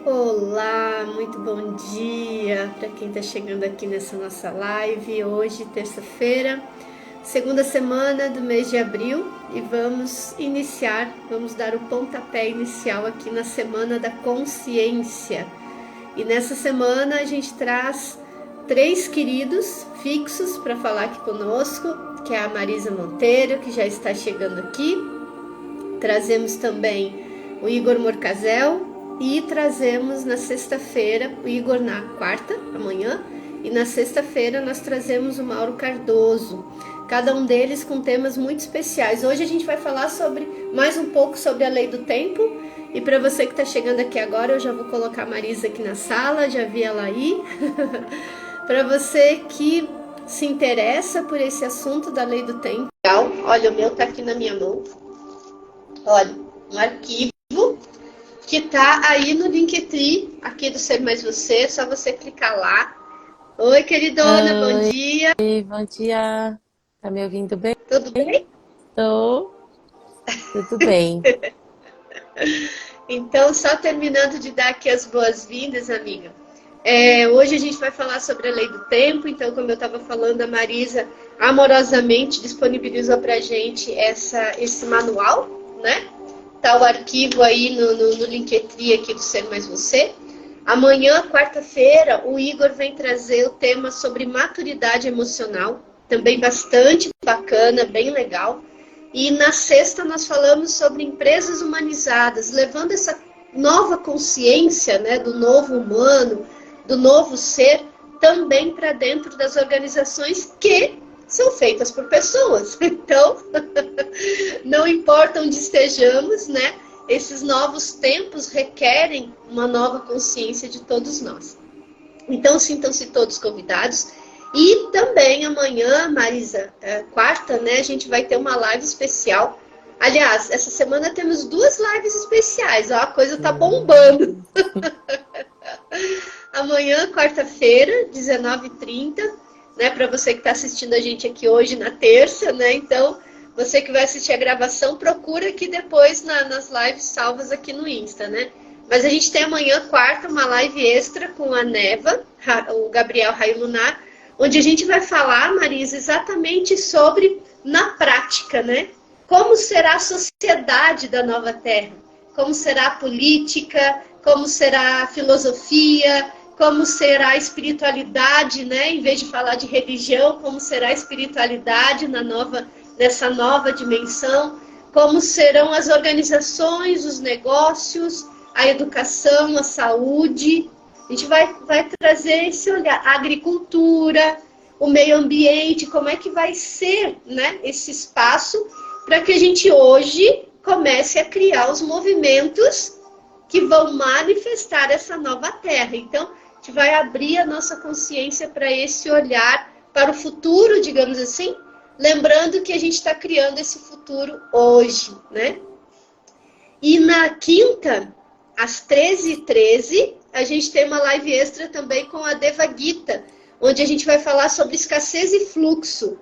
Olá, muito bom dia para quem está chegando aqui nessa nossa live. Hoje, terça-feira, segunda semana do mês de abril, e vamos dar o pontapé inicial aqui na Semana da Consciência. E nessa semana a gente traz três queridos fixos para falar aqui conosco, que é a Marisa Monteiro, que já está chegando aqui. Trazemos também o Igor Morcazel. E trazemos na sexta-feira, o Igor na quarta, amanhã, e na sexta-feira nós trazemos o Mauro Cardoso, cada um deles com temas muito especiais. Hoje a gente vai falar mais um pouco sobre a lei do tempo, e para você que está chegando aqui agora, eu já vou colocar a Marisa aqui na sala, já vi ela aí. Para você que se interessa por esse assunto da lei do tempo, olha, o meu está aqui na minha mão, olha, um arquivo, que tá aí no Linktree, aqui do Ser Mais Você, é só você clicar lá. Oi, queridona, bom dia. Oi, bom dia. Tá me ouvindo bem? Tudo bem? Tô. Tudo bem. Então, só terminando de dar aqui as boas-vindas, amiga. Hoje a gente vai falar sobre a lei do tempo, então, como eu estava falando, a Marisa amorosamente disponibilizou pra gente esse manual, né? Tá o arquivo aí no Linktree aqui do Ser Mais Você. Amanhã, quarta-feira, o Igor vem trazer o tema sobre maturidade emocional, também bastante bacana, bem legal. E na sexta nós falamos sobre empresas humanizadas, levando essa nova consciência, né, do novo humano, do novo ser, também para dentro das organizações que são feitas por pessoas. Então, não importa onde estejamos, né? Esses novos tempos requerem uma nova consciência de todos nós. Então, sintam-se todos convidados. E também amanhã, Marisa, quarta, né? A gente vai ter uma live especial. Aliás, essa semana temos duas lives especiais. Ó, a coisa tá bombando. Amanhã, quarta-feira, 19h30. Né, para você que está assistindo a gente aqui hoje na terça, né? Então, você que vai assistir a gravação, procura aqui depois nas lives salvas aqui no Insta, né? Mas a gente tem amanhã, quarta, uma live extra com a Neva, o Gabriel Raio Lunar, onde a gente vai falar, Marisa, exatamente sobre, na prática, né? Como será a sociedade da nova Terra? Como será a política? Como será a filosofia? Como será a espiritualidade, né? Em vez de falar de religião, como será a espiritualidade nessa nova dimensão? Como serão as organizações, os negócios, a educação, a saúde? A gente vai trazer esse olhar, a agricultura, o meio ambiente, como é que vai ser, né, esse espaço para que a gente hoje comece a criar os movimentos que vão manifestar essa nova Terra. Então, a gente vai abrir a nossa consciência para esse olhar para o futuro, digamos assim, lembrando que a gente está criando esse futuro hoje, né? E na quinta, às 13h13, a gente tem uma live extra também com a Deva Gita, onde a gente vai falar sobre escassez e fluxo,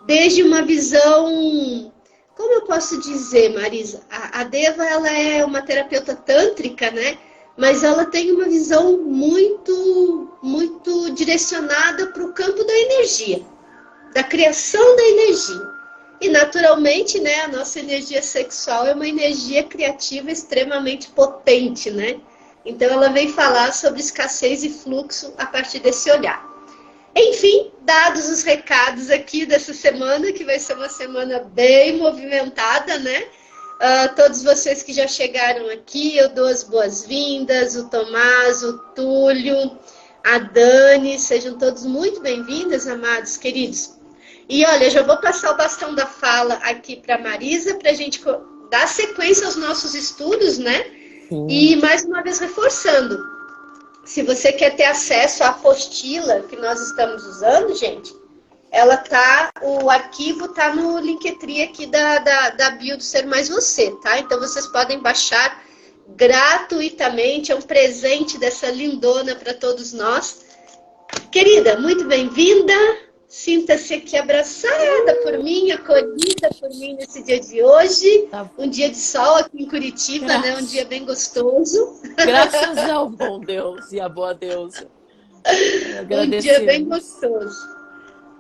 desde uma visão... Como eu posso dizer, Marisa? A Deva, ela é uma terapeuta tântrica, né? Mas ela tem uma visão muito, muito direcionada para o campo da energia, da criação da energia. E, naturalmente, né, a nossa energia sexual é uma energia criativa extremamente potente, né? Então, ela vem falar sobre escassez e fluxo a partir desse olhar. Enfim, dados os recados aqui dessa semana, que vai ser uma semana bem movimentada, né? Todos vocês que já chegaram aqui, eu dou as boas-vindas, o Tomás, o Túlio, a Dani, sejam todos muito bem-vindos, amados, queridos. E olha, já vou passar o bastão da fala aqui para a Marisa, para a gente dar sequência aos nossos estudos, né? Sim. E mais uma vez reforçando, se você quer ter acesso à apostila que nós estamos usando, gente, o arquivo tá no Linktree aqui da bio do Ser Mais Você, tá? Então vocês podem baixar gratuitamente, é um presente dessa lindona para todos nós. Querida, muito bem-vinda, Sinta-se aqui abraçada por mim, acolhida por mim nesse dia de hoje. Tá. Um dia de sol aqui em Curitiba, né? Um dia bem gostoso. Graças ao bom Deus e à boa deusa. Um dia bem Agradecemos. gostoso.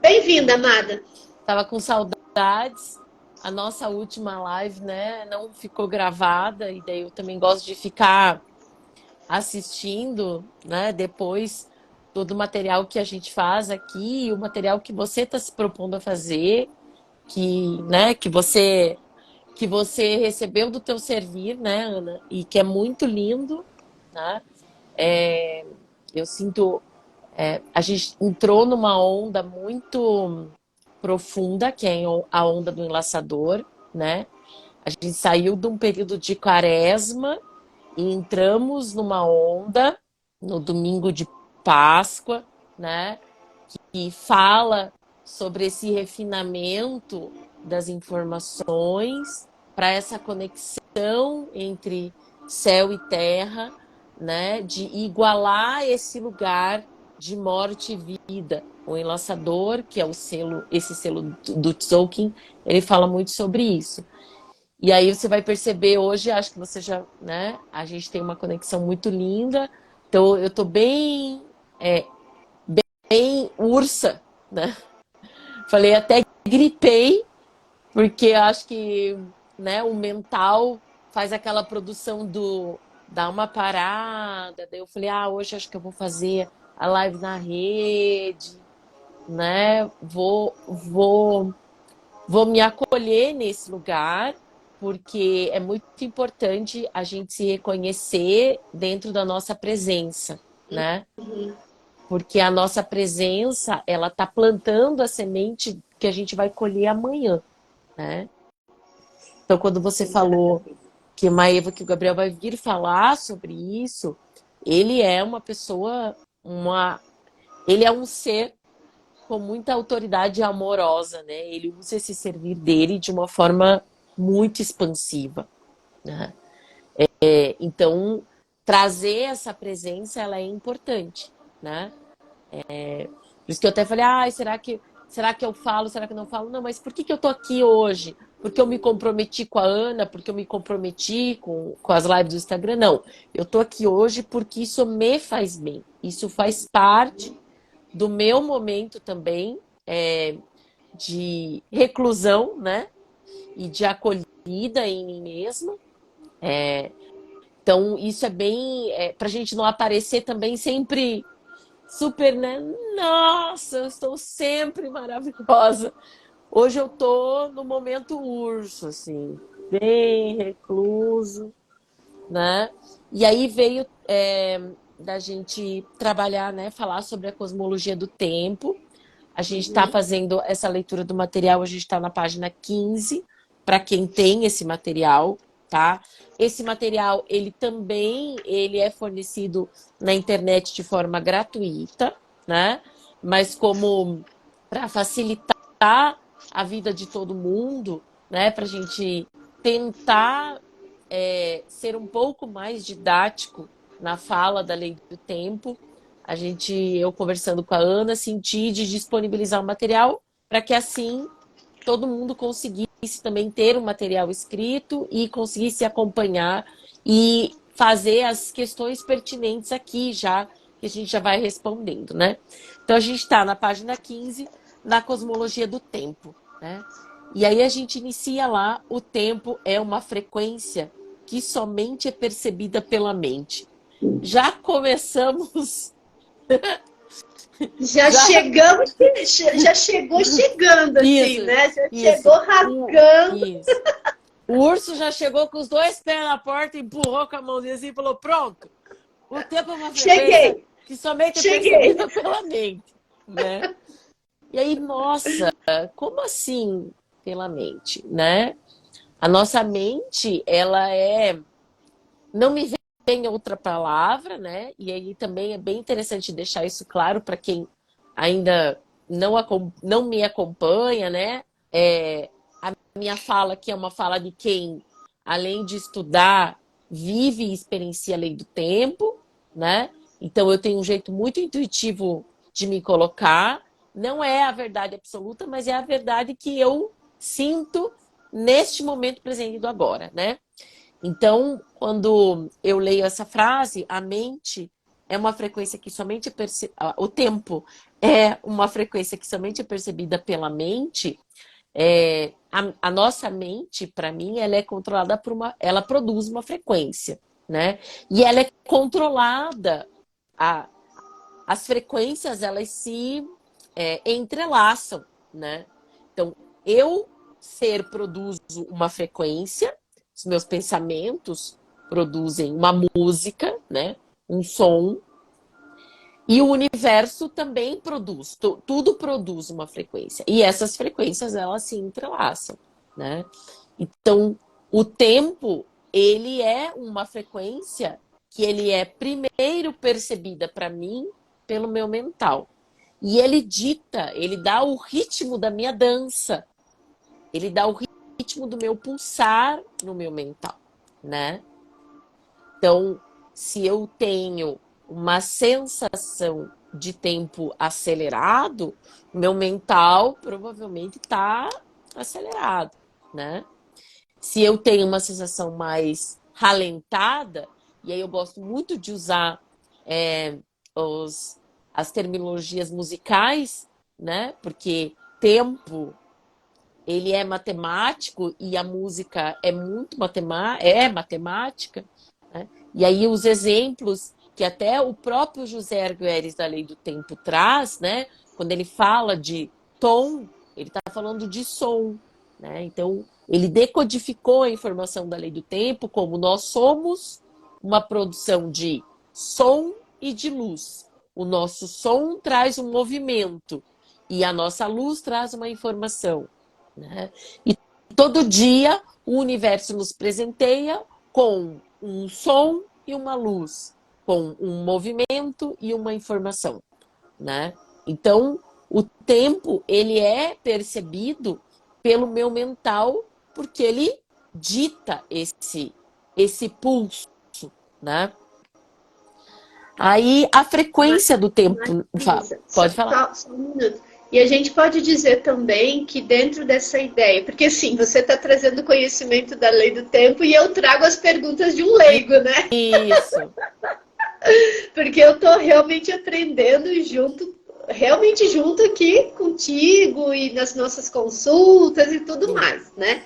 Bem-vinda, amada. Tava com saudades. A nossa última live, né, não ficou gravada e daí eu também gosto de ficar assistindo, né, depois todo o material que a gente faz aqui, e o material que você está se propondo a fazer, que, né, que você recebeu do teu servir, né, Ana, e que é muito lindo, né? Eu sinto, a gente entrou numa onda muito profunda, que é a onda do enlaçador, né? A gente saiu de um período de quaresma e entramos numa onda no domingo de Páscoa, né? Que fala sobre esse refinamento das informações para essa conexão entre céu e terra, né? De igualar esse lugar de morte e vida. O Enlaçador, que é o selo, esse selo do Tzolk'in, ele fala muito sobre isso. E aí você vai perceber hoje, acho que você já, né? A gente tem uma conexão muito linda. Então eu tô bem ursa, né? Falei até gripei, porque eu acho que, né, o mental faz aquela produção do dar uma parada. Daí eu falei, hoje acho que eu vou fazer a live na rede, né? Vou me acolher nesse lugar, porque é muito importante a gente se reconhecer dentro da nossa presença, né? Porque a nossa presença, ela está plantando a semente que a gente vai colher amanhã, né? Então, quando você falou que a Maeva, que o Gabriel vai vir falar sobre isso, ele é uma pessoa, ele é um ser com muita autoridade amorosa, né? Ele usa esse servir dele de uma forma muito expansiva, né? Então, trazer essa presença, ela é importante, né? Por isso que eu até falei, será que eu falo, será que eu não falo? Não, mas por que eu tô aqui hoje? Porque eu me comprometi com a Ana, porque eu me comprometi com as lives do Instagram? Não, eu tô aqui hoje porque isso me faz bem. Isso faz parte do meu momento também de reclusão, né? E de acolhida em mim mesma. Então, isso é bem... pra gente não aparecer também sempre super, né? Nossa, eu estou sempre maravilhosa. Hoje eu tô no momento urso, assim, bem recluso, né? E aí veio da gente trabalhar, né? Falar sobre a cosmologia do tempo. A gente está fazendo essa leitura do material, a gente está na página 15, para quem tem esse material, tá? Esse material, ele é fornecido na internet de forma gratuita, né? Mas como para facilitar a vida de todo mundo, né? Para a gente tentar ser um pouco mais didático na fala da lei do tempo, eu conversando com a Ana, senti de disponibilizar o material para que assim todo mundo conseguisse também ter um material escrito e conseguisse acompanhar e fazer as questões pertinentes aqui já, que a gente já vai respondendo, né? Então a gente está na página 15, na cosmologia do tempo, né? E aí a gente inicia lá, o tempo é uma frequência que somente é percebida pela mente. Já começamos Já chegamos, já chegou chegando, assim, isso, né? Já isso. chegou rasgando. Isso. O urso já chegou com os dois pés na porta, empurrou com a mãozinha assim e falou: pronto, o tempo é uma frequência Cheguei, que somente é cheguei. percebida pela mente, né? E aí, nossa, como assim pela mente, né? A nossa mente, ela não me vem outra palavra, né? E aí também é bem interessante deixar isso claro para quem ainda não me acompanha, né? A minha fala aqui é uma fala de quem, além de estudar, vive e experiencia a lei do tempo, né? Então eu tenho um jeito muito intuitivo de me colocar não é a verdade absoluta, mas é a verdade que eu sinto neste momento presente do agora, né? Então, quando eu leio essa frase, a mente é uma frequência que somente o tempo é uma frequência que somente é percebida pela mente. A nossa mente, para mim, ela é controlada por ela produz uma frequência, né? E ela é controlada, as frequências, elas se entrelaçam, né? Então, eu produzo uma frequência, os meus pensamentos produzem uma música, né? Um som, e o universo também produz, tudo produz uma frequência. E essas frequências, elas se entrelaçam, né? Então, o tempo, ele é uma frequência que ele é primeiro percebida para mim pelo meu mental. E ele dita, ele dá o ritmo da minha dança. Ele dá o ritmo do meu pulsar no meu mental, né? Então, se eu tenho uma sensação de tempo acelerado, meu mental provavelmente está acelerado, né? Se eu tenho uma sensação mais ralentada, e aí eu gosto muito de usar as terminologias musicais, né? Porque tempo, ele é matemático e a música é muito matemática, né? E aí os exemplos que até o próprio José Argueres da Lei do Tempo traz, né? Quando ele fala de tom, ele está falando de som, né? Então, ele decodificou a informação da Lei do Tempo como nós somos uma produção de som e de luz. O nosso som traz um movimento e a nossa luz traz uma informação, né? E todo dia o universo nos presenteia com um som e uma luz, com um movimento e uma informação, né? Então, o tempo, ele é percebido pelo meu mental porque ele dita esse pulso, né? Aí a frequência do tempo, pode falar. Só um minuto. E a gente pode dizer também que dentro dessa ideia, porque assim, você está trazendo conhecimento da lei do tempo e eu trago as perguntas de um leigo, né? Isso. Porque eu estou realmente aprendendo realmente junto aqui contigo e nas nossas consultas e tudo mais, né?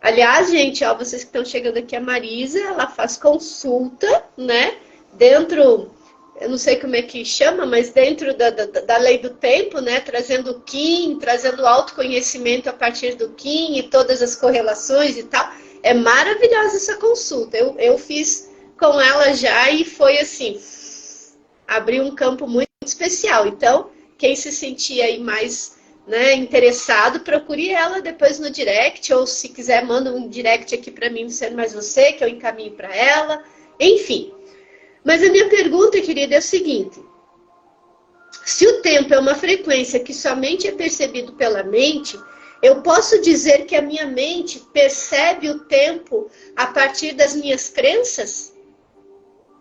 Aliás, gente, ó, vocês que estão chegando aqui, a Marisa, ela faz consulta, né? Dentro, eu não sei como é que chama, mas dentro da lei do tempo, né? Trazendo o Kim, trazendo o autoconhecimento a partir do Kim e todas as correlações e tal. É maravilhosa essa consulta. Eu fiz com ela já e foi assim, abriu um campo muito especial. Então, quem se sentir aí mais, né, interessado, procure ela depois no direct, ou se quiser, manda um direct aqui para mim, sendo mais você, que eu encaminho para ela. Enfim. Mas a minha pergunta, querida, é o seguinte: se o tempo é uma frequência que somente é percebido pela mente, eu posso dizer que a minha mente percebe o tempo a partir das minhas crenças?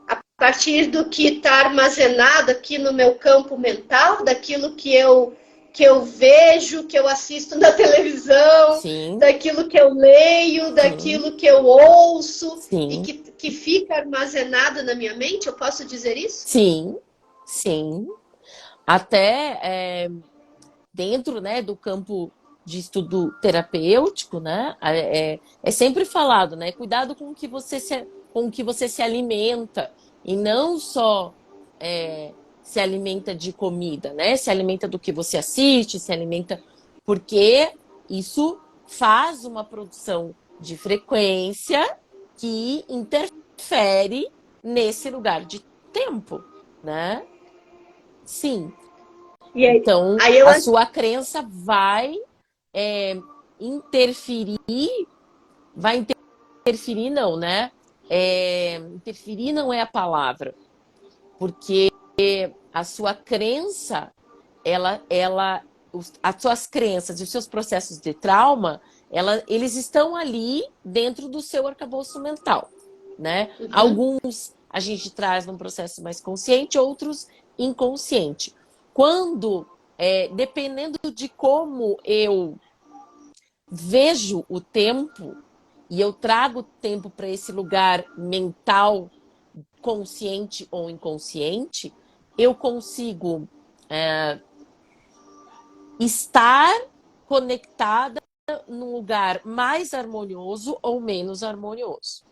A partir do que está armazenado aqui no meu campo mental, daquilo que eu vejo, que eu assisto na televisão, Sim. daquilo que eu leio, daquilo que eu ouço, Sim. e que fica armazenado na minha mente? Eu posso dizer isso? Sim, sim. Até dentro, né, do campo de estudo terapêutico, né, é sempre falado, né, cuidado com o que você se alimenta, e não só se alimenta de comida, né, se alimenta do que você assiste, se alimenta, porque isso faz uma produção de frequência que interfere nesse lugar de tempo, né? Sim. E Então, aí eu a sua crença vai interferir, vai interferir não, né? Interferir não é a palavra, porque a sua crença, as suas crenças e os seus processos de trauma, eles estão ali dentro do seu arcabouço mental, né? Uhum. Alguns a gente traz num processo mais consciente, outros inconsciente. Quando dependendo de como eu vejo o tempo, e eu trago o tempo para esse lugar mental, consciente ou inconsciente, eu consigo estar conectada num lugar mais harmonioso ou menos harmonioso.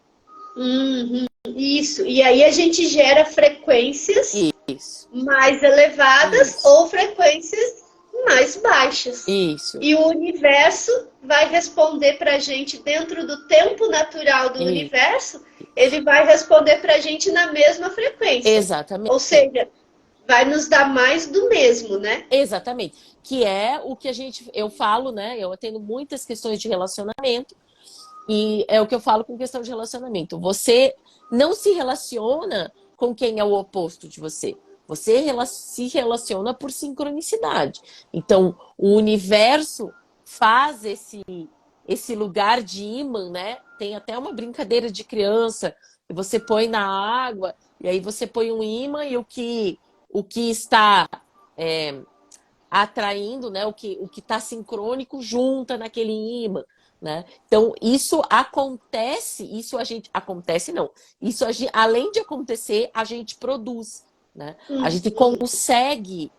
Uhum, isso. E aí a gente gera frequências Isso, mais elevadas isso, ou frequências mais baixas. isso, E o universo vai responder para a gente dentro do tempo natural do universo, ele vai responder para a gente na mesma frequência. exatamente. Ou seja, vai nos dar mais do mesmo, né? Exatamente. Que é o que eu falo, né? Eu atendo muitas questões de relacionamento e é o que eu falo com questão de relacionamento. Você não se relaciona com quem é o oposto de você. Você se relaciona por sincronicidade. Então, o universo faz esse lugar de imã, né? Tem até uma brincadeira de criança que você põe na água e aí você põe um imã e o que está atraindo, né? O que está sincrônico junta naquele imã, né? Então, isso acontece, isso a gente. Acontece não. Isso além de acontecer, a gente produz, né? A gente consegue.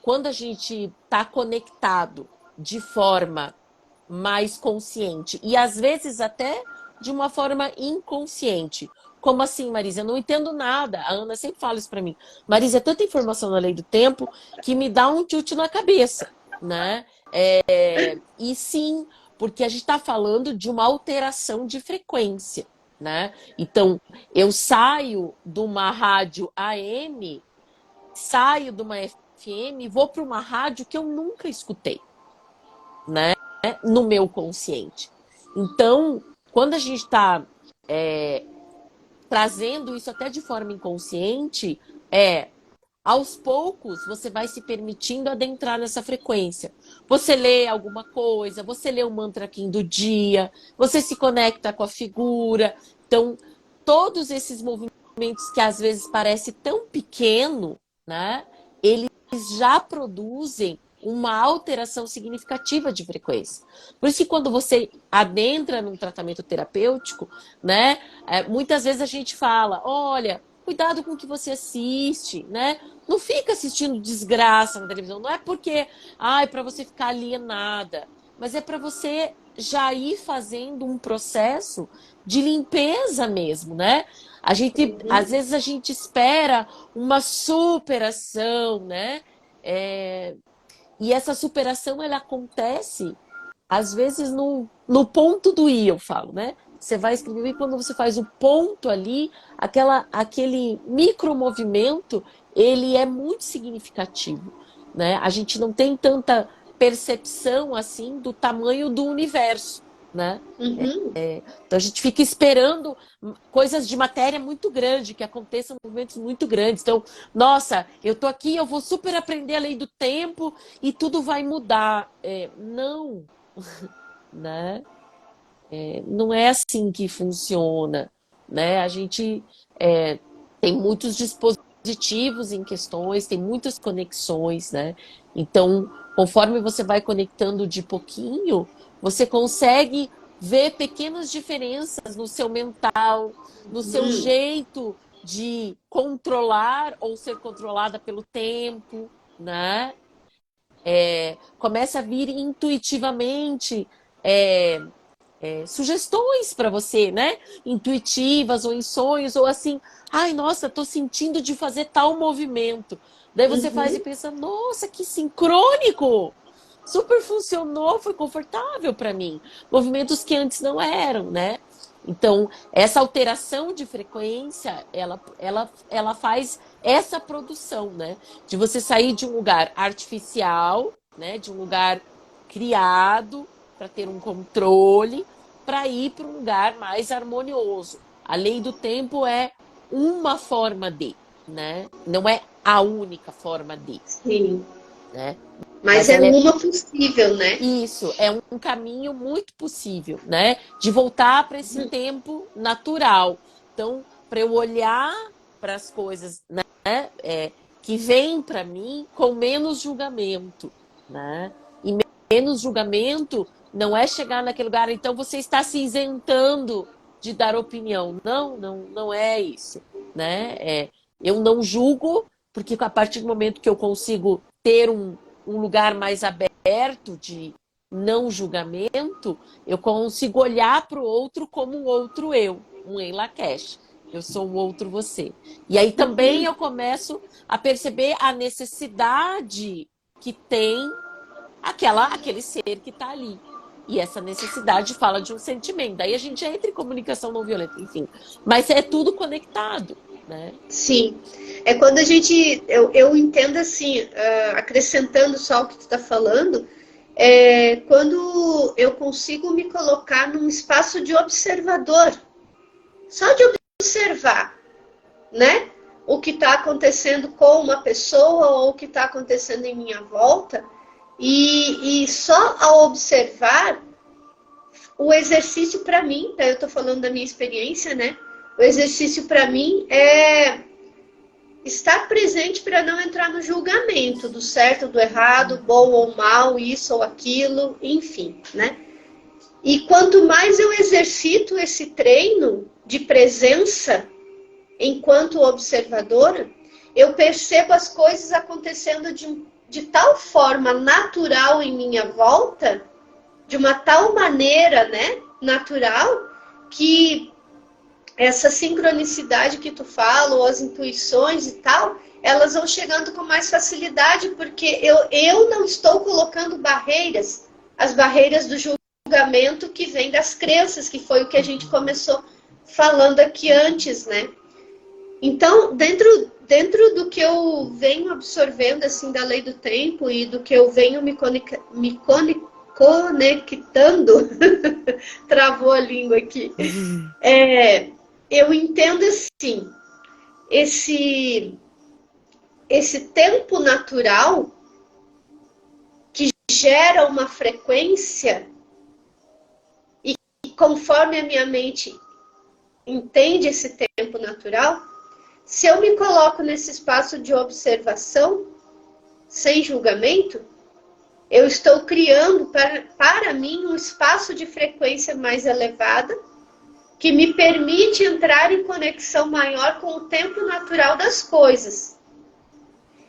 Quando a gente está conectado de forma mais consciente e às vezes até de uma forma inconsciente. Como assim, Marisa? Eu não entendo nada. A Ana sempre fala isso para mim. Marisa, é tanta informação na lei do tempo que me dá um tilt na cabeça, né? E sim, porque a gente está falando de uma alteração de frequência, né? Então, eu saio de uma rádio AM, saio de uma FM e vou para uma rádio que eu nunca escutei, né? No meu consciente. Então, quando a gente está trazendo isso até de forma inconsciente, aos poucos você vai se permitindo adentrar nessa frequência. Você lê alguma coisa, você lê o mantra aqui do dia, você se conecta com a figura. Então, todos esses movimentos que às vezes parece tão pequeno, né? Eles já produzem uma alteração significativa de frequência. Por isso que quando você adentra num tratamento terapêutico, né? Muitas vezes a gente fala, olha, cuidado com o que você assiste, né? Não fica assistindo desgraça na televisão. Não é porque, para você ficar alienada, mas é para você já ir fazendo um processo de limpeza mesmo, né? Às vezes a gente espera uma superação, né? E essa superação ela acontece às vezes no ponto do i, eu falo, né? Você vai escrever e quando você faz o ponto ali, aquele micromovimento, ele é muito significativo, né? A gente não tem tanta percepção assim do tamanho do universo, né? Então a gente fica esperando coisas de matéria muito grande, que aconteçam movimentos muito grandes. Então, nossa, eu tô aqui, eu vou super aprender a lei do tempo e tudo vai mudar. Não, né? Não é assim que funciona, né? A gente tem muitos dispositivos em questões, tem muitas conexões, né? Então, conforme você vai conectando de pouquinho, você consegue ver pequenas diferenças no seu mental, no seu jeito de controlar ou ser controlada pelo tempo, né? Começa a vir intuitivamente sugestões para você, né? Intuitivas ou em sonhos, ou assim, ai, nossa, tô sentindo de fazer tal movimento. Daí você faz e pensa, nossa, que sincrônico! Super funcionou, foi confortável para mim. Movimentos que antes não eram, né? Então, essa alteração de frequência, ela faz essa produção, né? De você sair de um lugar artificial, né? De um lugar criado para ter um controle, para ir para um lugar mais harmonioso. A lei do tempo é uma forma de, né? Não é a única forma de, Sim. né? Mas Mas é ela uma possível, né? isso, é um caminho muito possível, né? De voltar para esse tempo natural. Então, para eu olhar para as coisas, né? que vem para mim com menos julgamento, né? E menos julgamento não é chegar naquele lugar, então você está se isentando de dar opinião. Não é isso, né? Eu não julgo, porque a partir do momento que eu consigo ter um lugar mais aberto de não julgamento, eu consigo olhar para o outro como um outro eu, um Ei Lakesh. Eu sou o outro você. E aí também eu começo a perceber a necessidade que tem aquele ser que está ali. E essa necessidade fala de um sentimento. Daí a gente entra em comunicação não violenta, enfim. Mas é tudo conectado, né? Sim. É quando a gente... Eu entendo assim, acrescentando só o que tu está falando, quando eu consigo me colocar num espaço de observador. Só de observar, né? O que está acontecendo com uma pessoa ou o que está acontecendo em minha volta. E só ao observar, o exercício para mim, eu estou falando da minha experiência, né? O exercício para mim é estar presente para não entrar no julgamento do certo, do errado, bom ou mal, isso ou aquilo, enfim, né? E quanto mais eu exercito esse treino de presença enquanto observadora, eu percebo as coisas acontecendo de tal forma natural em minha volta, de uma tal maneira, né, natural, que essa sincronicidade que tu fala, ou as intuições e tal, elas vão chegando com mais facilidade, porque eu não estou colocando barreiras, as barreiras do julgamento que vem das crenças, que foi o que a gente começou falando aqui antes, né? Então, dentro do que eu venho absorvendo, assim, da lei do tempo e do que eu venho me conectando, travou a língua aqui, eu entendo, assim, esse tempo natural que gera uma frequência e conforme a minha mente entende esse tempo natural, se eu me coloco nesse espaço de observação, sem julgamento, eu estou criando para mim um espaço de frequência mais elevada, que me permite entrar em conexão maior com o tempo natural das coisas.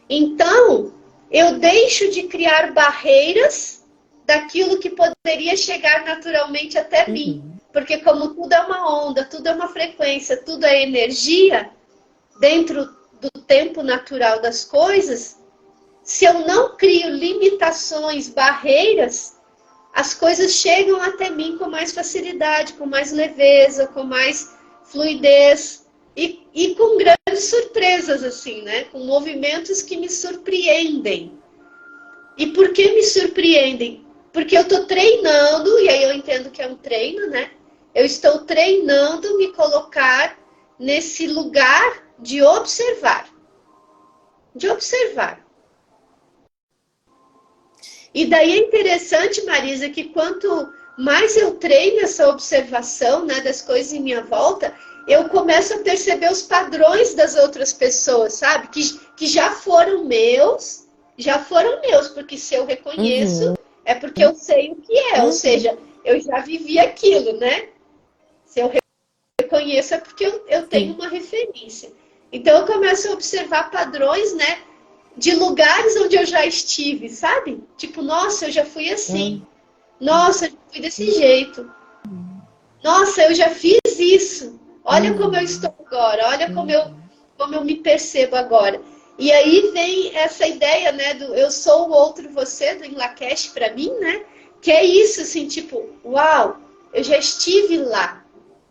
Então, eu deixo de criar barreiras daquilo que poderia chegar naturalmente até mim. Porque como tudo é uma onda, tudo é uma frequência, tudo é energia, dentro do tempo natural das coisas, se eu não crio limitações, barreiras, as coisas chegam até mim com mais facilidade, com mais leveza, com mais fluidez e com grandes surpresas, assim, né? Com movimentos que me surpreendem. E por que me surpreendem? Porque eu estou treinando, e aí eu entendo que é um treino, né? Eu estou treinando me colocar nesse lugar de observar. De observar. E daí é interessante, Marisa, que quanto mais eu treino essa observação, né, das coisas em minha volta, eu começo a perceber os padrões das outras pessoas, sabe? Que já foram meus, porque se eu reconheço, é porque eu sei o que é, ou seja, eu já vivi aquilo, né? Se eu reconheço é porque eu tenho uma referência. Então eu começo a observar padrões, né? De lugares onde eu já estive, sabe? Tipo, nossa, eu já fui assim. Nossa, eu já fui desse jeito. Nossa, eu já fiz isso. Olha como eu estou agora. Olha como eu me percebo agora. E aí vem essa ideia, né? Do eu sou o outro você, do Em Lakesh para mim, né? Que é isso, assim, tipo, uau, eu já estive lá.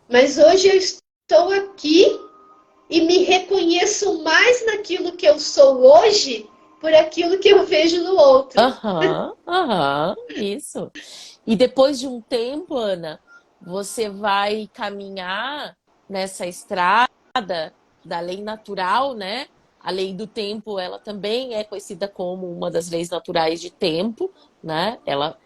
Mas hoje eu estou aqui e me reconheço mais naquilo que eu sou hoje por aquilo que eu vejo no outro. Isso. E depois de um tempo, Ana, você vai caminhar nessa estrada da lei natural, né? A lei do tempo, ela também é conhecida como uma das leis naturais de tempo, né? Ela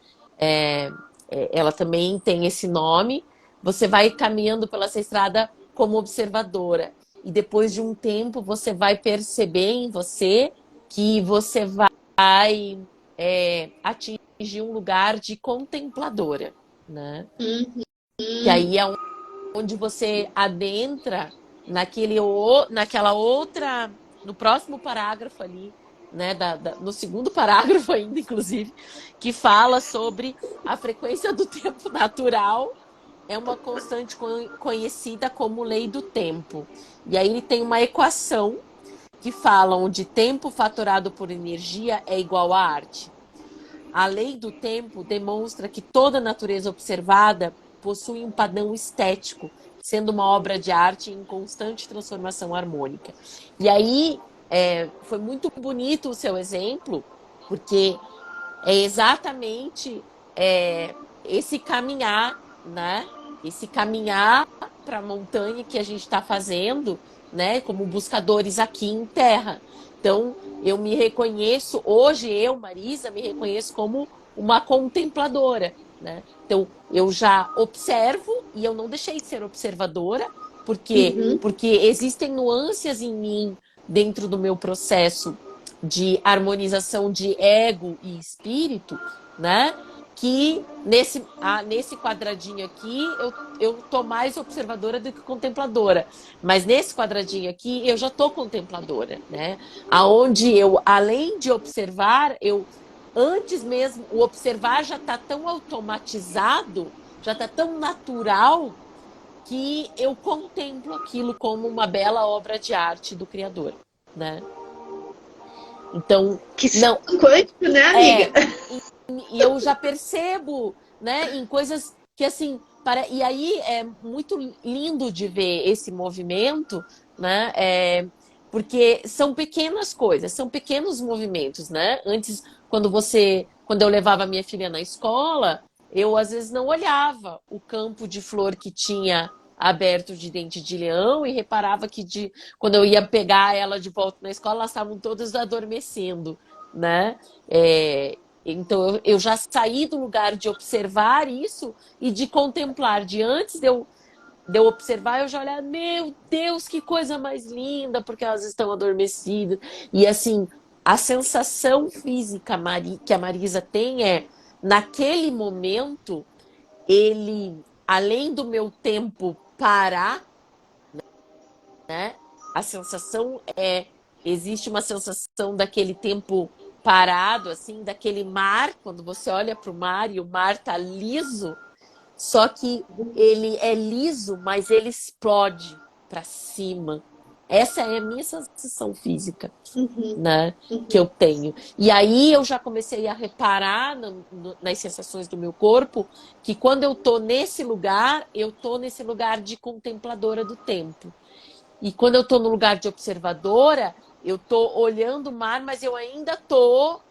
também tem esse nome. Você vai caminhando pela essa estrada como observadora. e depois de um tempo você vai perceber em você que você vai atingir um lugar de contempladora, né? Que aí é onde você adentra naquela outra, no próximo parágrafo ali, né, no segundo parágrafo ainda, inclusive, que fala sobre a frequência do tempo natural é uma constante conhecida como lei do tempo. E aí ele tem uma equação que fala onde tempo fatorado por energia é igual a arte. A lei do tempo demonstra que toda natureza observada possui um padrão estético, sendo uma obra de arte em constante transformação harmônica. E aí foi muito bonito o seu exemplo, porque é exatamente esse caminhar, né? Esse caminhar para a montanha que a gente está fazendo, né? Como buscadores aqui em terra. Então, eu me reconheço, hoje eu, Marisa, me reconheço como uma contempladora, né? Então, eu já observo e eu não deixei de ser observadora, porque existem nuances em mim dentro do meu processo de harmonização de ego e espírito, né? Que nesse quadradinho aqui eu tô mais observadora do que contempladora. Mas nesse quadradinho aqui eu já tô contempladora, né? Aonde eu, além de observar, antes mesmo, o observar já tá tão automatizado, já tá tão natural, que eu contemplo aquilo como uma bela obra de arte do Criador, né? Então, Que não, salto quântico, né, amiga? e eu já percebo, né, em coisas que assim, e aí é muito lindo de ver esse movimento, né? Porque são pequenas coisas, são pequenos movimentos, né? Antes, quando eu levava minha filha na escola, eu às vezes não olhava o campo de flor que tinha aberto de dente de leão e reparava que quando eu ia pegar ela de volta na escola, elas estavam todas adormecendo, né? Então eu já saí do lugar de observar isso e de contemplar, de antes de eu observar, eu já olhar, meu Deus, que coisa mais linda, porque elas estão adormecidas. E assim, a sensação física que a Marisa tem naquele momento, além do meu tempo parar, né? A sensação existe uma sensação daquele tempo parado, assim, daquele mar, quando você olha para o mar e o mar tá liso, só que ele é liso, mas ele explode para cima. Essa é a minha sensação física, né, que eu tenho. E aí eu já comecei a reparar nas sensações do meu corpo, que quando eu tô nesse lugar, eu tô nesse lugar de contempladora do tempo. E quando eu tô no lugar de observadora, eu tô olhando o mar, mas eu ainda tô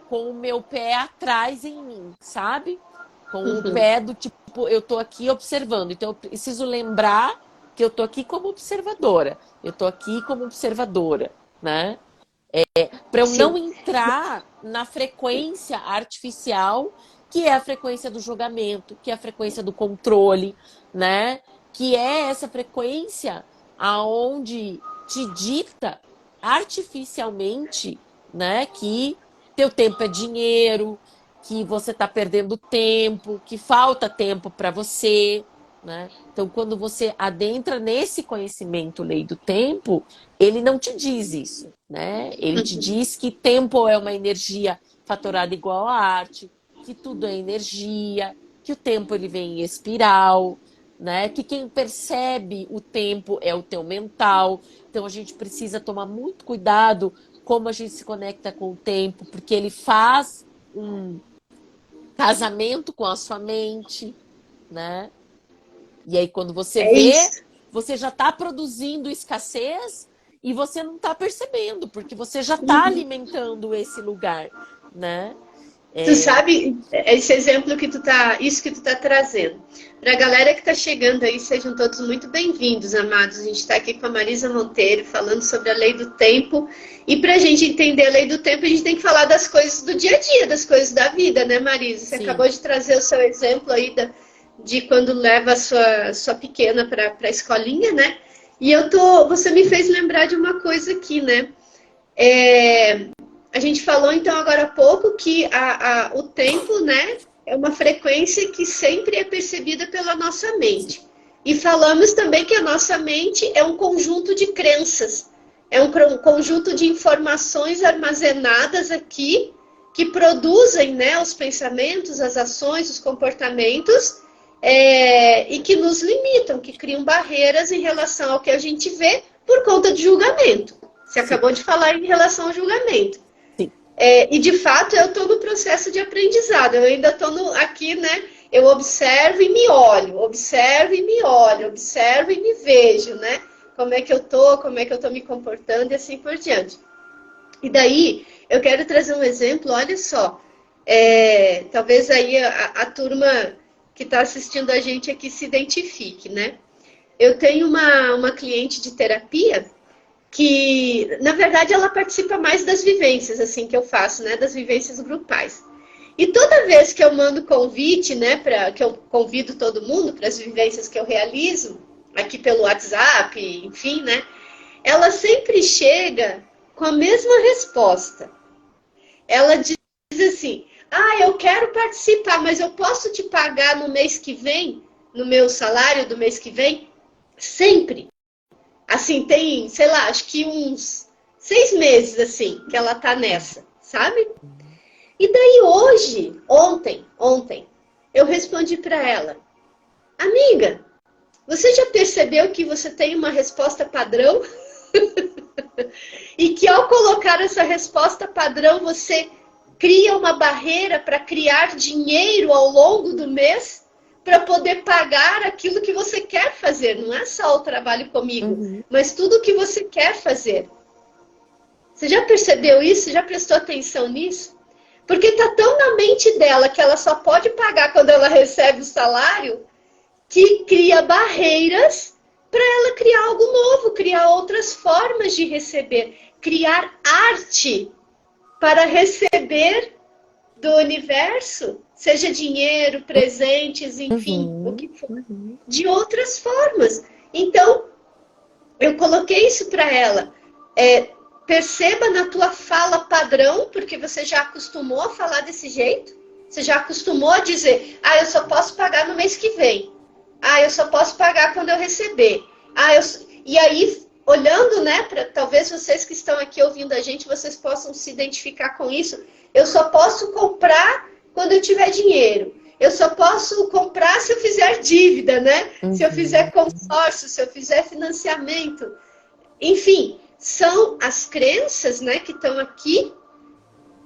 com o meu pé atrás em mim, sabe? Com o pé do tipo, eu tô aqui observando. Então eu preciso lembrar que eu tô aqui como observadora. Eu tô aqui como observadora, né? Para eu não entrar na frequência artificial, que é a frequência do julgamento, que é a frequência do controle, né? Que é essa frequência aonde te dita artificialmente, né, que teu tempo é dinheiro, que você está perdendo tempo, que falta tempo para você, né? Então, quando você adentra nesse conhecimento lei do tempo, ele não te diz isso, né? Ele te diz que tempo é uma energia fatorada igual a arte, que tudo é energia, que o tempo ele vem em espiral, né? Que quem percebe o tempo é o teu mental. Então a gente precisa tomar muito cuidado como a gente se conecta com o tempo, porque ele faz um casamento com a sua mente, né? E aí quando você vê, você já está produzindo escassez e você não está percebendo, porque você já está alimentando esse lugar, né? Tu sabe, esse exemplo isso que tu tá trazendo. Para a galera que tá chegando aí, sejam todos muito bem-vindos, amados. A gente está aqui com a Marisa Monteiro falando sobre a lei do tempo. E para a gente entender a lei do tempo, a gente tem que falar das coisas do dia a dia, das coisas da vida, né, Marisa? Você acabou de trazer o seu exemplo aí de quando leva a sua pequena para a escolinha, né? E você me fez lembrar de uma coisa aqui, né? A gente falou então agora há pouco que o tempo, né, é uma frequência que sempre é percebida pela nossa mente. E falamos também que a nossa mente é um conjunto de crenças, é um conjunto de informações armazenadas aqui que produzem, né, os pensamentos, as ações, os comportamentos e que nos limitam, que criam barreiras em relação ao que a gente vê por conta de julgamento. Você acabou de falar em relação ao julgamento. E de fato eu estou no processo de aprendizado, eu ainda estou aqui, né? Eu observo e me olho, observo e me olho, observo e me vejo, né? Como é que eu estou me comportando e assim por diante. E daí eu quero trazer um exemplo, olha só, talvez aí a turma que está assistindo a gente aqui se identifique, né? Eu tenho uma cliente de terapia que, na verdade, ela participa mais das vivências, assim, que eu faço, né, das vivências grupais. E toda vez que eu mando convite, né, que eu convido todo mundo para as vivências que eu realizo, aqui pelo WhatsApp, enfim, né, ela sempre chega com a mesma resposta. Ela diz assim, eu quero participar, mas eu posso te pagar no mês que vem, no meu salário do mês que vem? Sempre. Assim, tem, sei lá, acho que uns 6 meses, assim, que ela tá nessa, sabe? E daí ontem, eu respondi para ela, amiga, você já percebeu que você tem uma resposta padrão? E que ao colocar essa resposta padrão, você cria uma barreira para criar dinheiro ao longo do mês? Para poder pagar aquilo que você quer fazer. Não é só o trabalho comigo, mas tudo o que você quer fazer. Você já percebeu isso? Já prestou atenção nisso? Porque está tão na mente dela que ela só pode pagar quando ela recebe o salário, que cria barreiras para ela criar algo novo, criar outras formas de receber, criar arte para receber do universo, seja dinheiro, presentes, enfim, o que for, de outras formas. Então, eu coloquei isso para ela. Perceba na tua fala padrão, porque você já acostumou a falar desse jeito, você já acostumou a dizer, eu só posso pagar no mês que vem, eu só posso pagar quando eu receber. E aí, olhando, né, talvez vocês que estão aqui ouvindo a gente, vocês possam se identificar com isso. Eu só posso comprar quando eu tiver dinheiro. Eu só posso comprar se eu fizer dívida, né? Se eu fizer consórcio, se eu fizer financiamento. Enfim, são as crenças, né, que estão aqui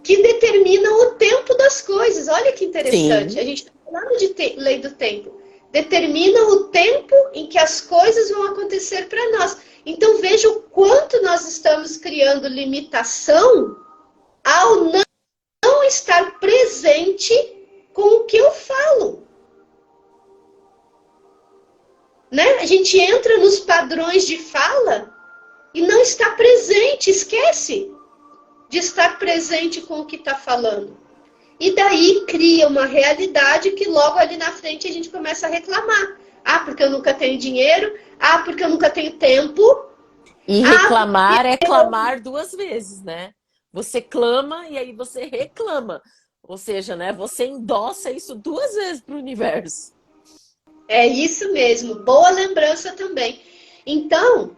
que determinam o tempo das coisas. Olha que interessante. Sim. A gente está falando de lei do tempo. Determina o tempo em que as coisas vão acontecer para nós. Então, veja o quanto nós estamos criando limitação ao não estar presente com o que eu falo. Né? A gente entra nos padrões de fala e não está presente, esquece de estar presente com o que está falando. E daí cria uma realidade que logo ali na frente a gente começa a reclamar. Porque eu nunca tenho dinheiro. Porque eu nunca tenho tempo. E reclamar é clamar 2 vezes, né? Você clama e aí você reclama. Ou seja, né, você endossa isso 2 vezes para o universo. É isso mesmo. Boa lembrança também. Então,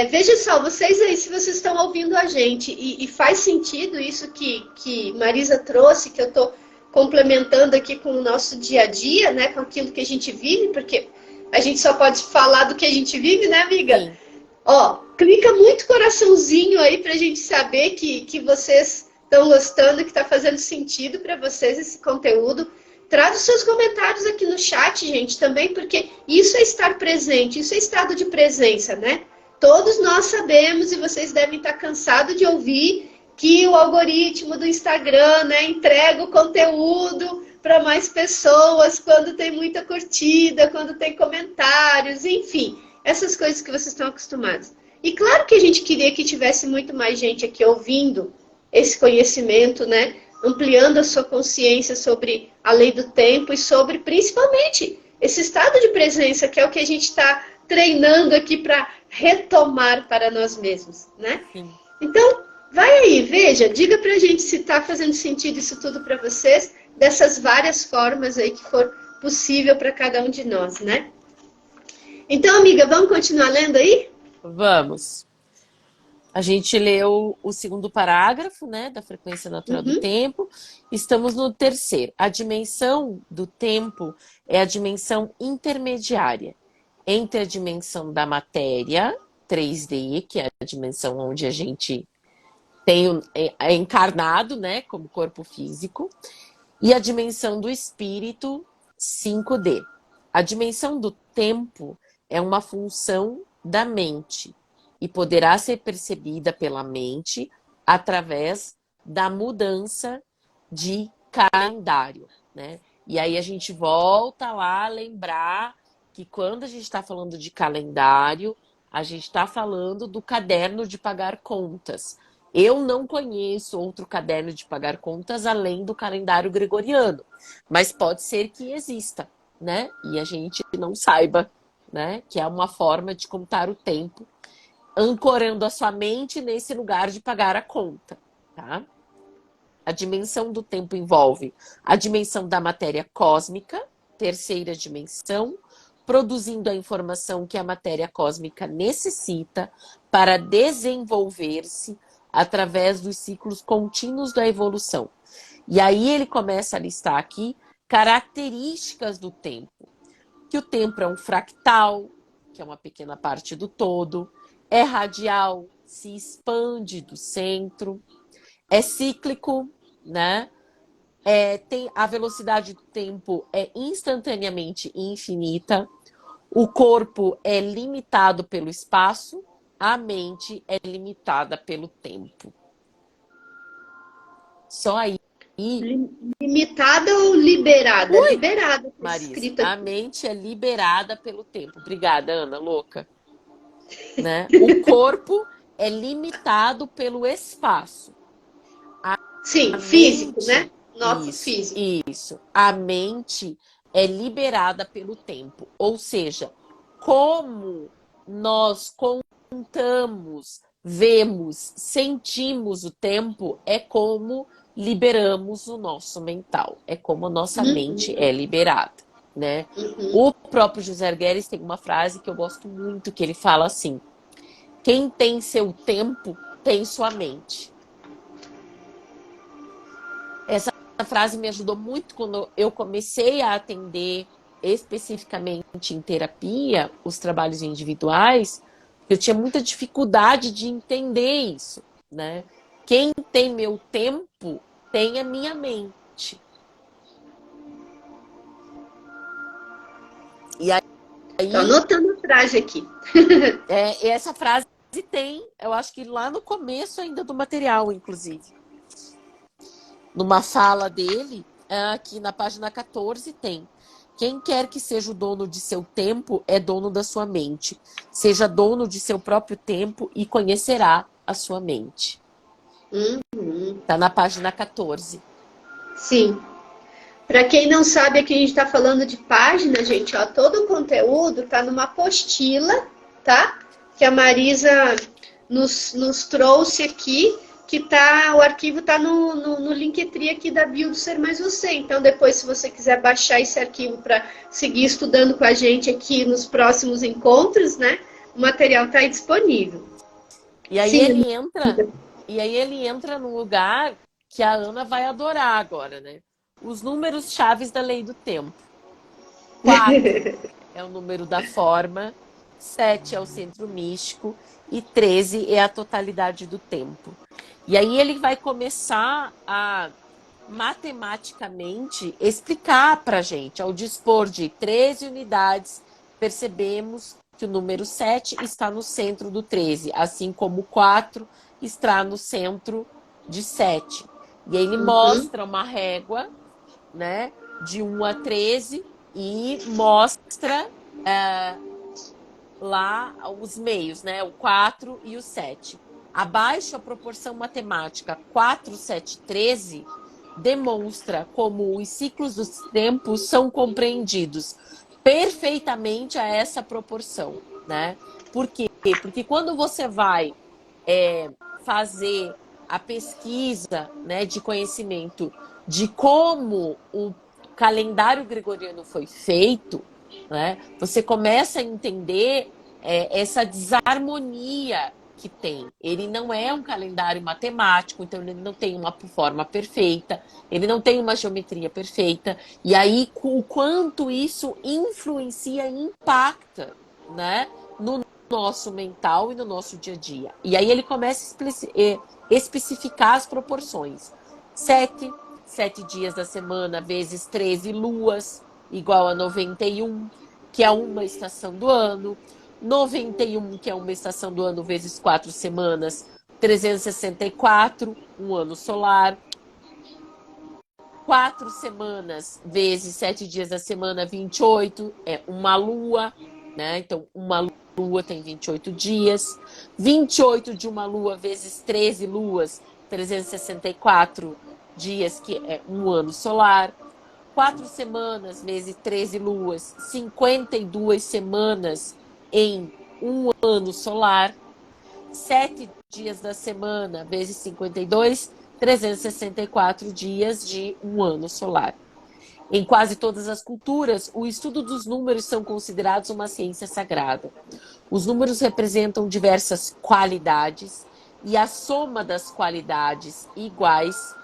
veja só, vocês aí, se vocês estão ouvindo a gente e faz sentido isso que Marisa trouxe, que eu estou complementando aqui com o nosso dia a dia, né, com aquilo que a gente vive, porque a gente só pode falar do que a gente vive, né, amiga? Sim. Clica muito coraçãozinho aí pra gente saber que vocês estão gostando, que está fazendo sentido para vocês esse conteúdo. Traz os seus comentários aqui no chat, gente, também, porque isso é estar presente, isso é estado de presença, né? Todos nós sabemos, e vocês devem estar cansados de ouvir, que o algoritmo do Instagram, né, entrega o conteúdo para mais pessoas quando tem muita curtida, quando tem comentários, enfim, essas coisas que vocês estão acostumados. E claro que a gente queria que tivesse muito mais gente aqui ouvindo esse conhecimento, né? Ampliando a sua consciência sobre a lei do tempo e sobre, principalmente, esse estado de presença, que é o que a gente está treinando aqui para retomar para nós mesmos, né? Sim. Então, vai aí, veja, diga pra gente se está fazendo sentido isso tudo para vocês, dessas várias formas aí que for possível para cada um de nós, né? Então, amiga, vamos continuar lendo aí? Vamos. A gente leu o segundo parágrafo, né, da frequência natural do Uhum. tempo. Estamos no terceiro. A dimensão do tempo é a dimensão intermediária entre a dimensão da matéria, 3D, que é a dimensão onde a gente é encarnado, né, como corpo físico, e a dimensão do espírito, 5D. A dimensão do tempo é uma função da mente e poderá ser percebida pela mente através da mudança de calendário, né? E aí a gente volta lá a lembrar que quando a gente está falando de calendário, a gente está falando do caderno de pagar contas. Eu não conheço outro caderno de pagar contas além do calendário gregoriano, mas pode ser que exista, né? E a gente não saiba, né? Que é uma forma de contar o tempo, ancorando a sua mente nesse lugar de pagar a conta, tá? A dimensão do tempo envolve a dimensão da matéria cósmica, terceira dimensão, produzindo a informação que a matéria cósmica necessita para desenvolver-se através dos ciclos contínuos da evolução. E aí ele começa a listar aqui características do tempo. Que o tempo é um fractal, que é uma pequena parte do todo, é radial, se expande do centro, é cíclico, né? Tem a velocidade do tempo é instantaneamente infinita, o corpo é limitado pelo espaço, a mente é limitada pelo tempo. Só aí. Limitada ou liberada? Ui, Liberada, tá Marisa, escrito a aqui. mente é liberada pelo tempo. Obrigada, Ana, louca. Né? O corpo é limitado pelo espaço. Sim, A físico, mente, né? Nosso isso, físico. isso. A mente é liberada pelo tempo. Ou seja, como nós contamos, vemos, sentimos o tempo, é como liberamos o nosso mental. É como a nossa mente Uhum, é liberada, né? uhum. O próprio José Guedes tem uma frase que eu gosto muito, que ele fala assim: quem tem seu tempo tem sua mente. Essa frase me ajudou muito quando eu comecei a atender especificamente em terapia os trabalhos individuais. Eu tinha muita dificuldade de entender isso, né? Quem tem meu tempo tem a minha mente. E Tô aí, anotando a frase aqui. essa frase tem, eu acho que lá no começo ainda do material, inclusive. Numa fala dele, aqui na página 14 tem: quem quer que seja o dono de seu tempo é dono da sua mente. Seja dono de seu próprio tempo e conhecerá a sua mente. Uhum. Tá na página 14. Sim. Para quem não sabe, aqui a gente está falando de página, gente, ó, todo o conteúdo tá numa apostila, tá? Que a Marisa nos trouxe aqui, que tá, o arquivo tá no Linktree aqui da bio do Ser Mais Você. Então, depois, se você quiser baixar esse arquivo para seguir estudando com a gente aqui nos próximos encontros, né? O material tá aí disponível. E aí Sim, ele entra, e aí ele entra num lugar que a Ana vai adorar agora, né? Os números chaves da lei do tempo. 4 é o número da forma, 7 é o centro místico e 13 é a totalidade do tempo. E aí ele vai começar a matematicamente explicar para a gente. Ao dispor de 13 unidades, percebemos que o número 7 está no centro do 13, assim como o 4 está no centro de 7. E aí ele uhum. mostra uma régua, né, de 1 a 13 e mostra lá os meios, né, o 4 e o 7. Abaixo, a proporção matemática 4, 7, 13 demonstra como os ciclos dos tempos são compreendidos perfeitamente a essa proporção, né? Porque Porque quando você vai fazer a pesquisa, né, de conhecimento de como o calendário gregoriano foi feito, né, você começa a entender essa desarmonia que tem. Ele não é um calendário matemático, então ele não tem uma forma perfeita, ele não tem uma geometria perfeita, e aí o quanto isso influencia e impacta, né, no nosso mental e no nosso dia a dia. E aí ele começa a especificar as proporções. 7 dias da semana vezes 13 luas, igual a 91, que é uma estação do ano. 91, que é uma estação do ano, vezes 4 semanas, 364, um ano solar. 4 semanas vezes 7 dias da semana, 28, é uma lua, né? Então, uma lua tem 28 dias. 28 de uma lua vezes 13 luas, 364 dias, que é um ano solar. 4 semanas vezes 13 luas, 52 semanas em um ano solar. 7 dias da semana vezes 52, 364 dias de um ano solar. Em quase todas as culturas, o estudo dos números são considerados uma ciência sagrada. Os números representam diversas qualidades e a soma das qualidades iguais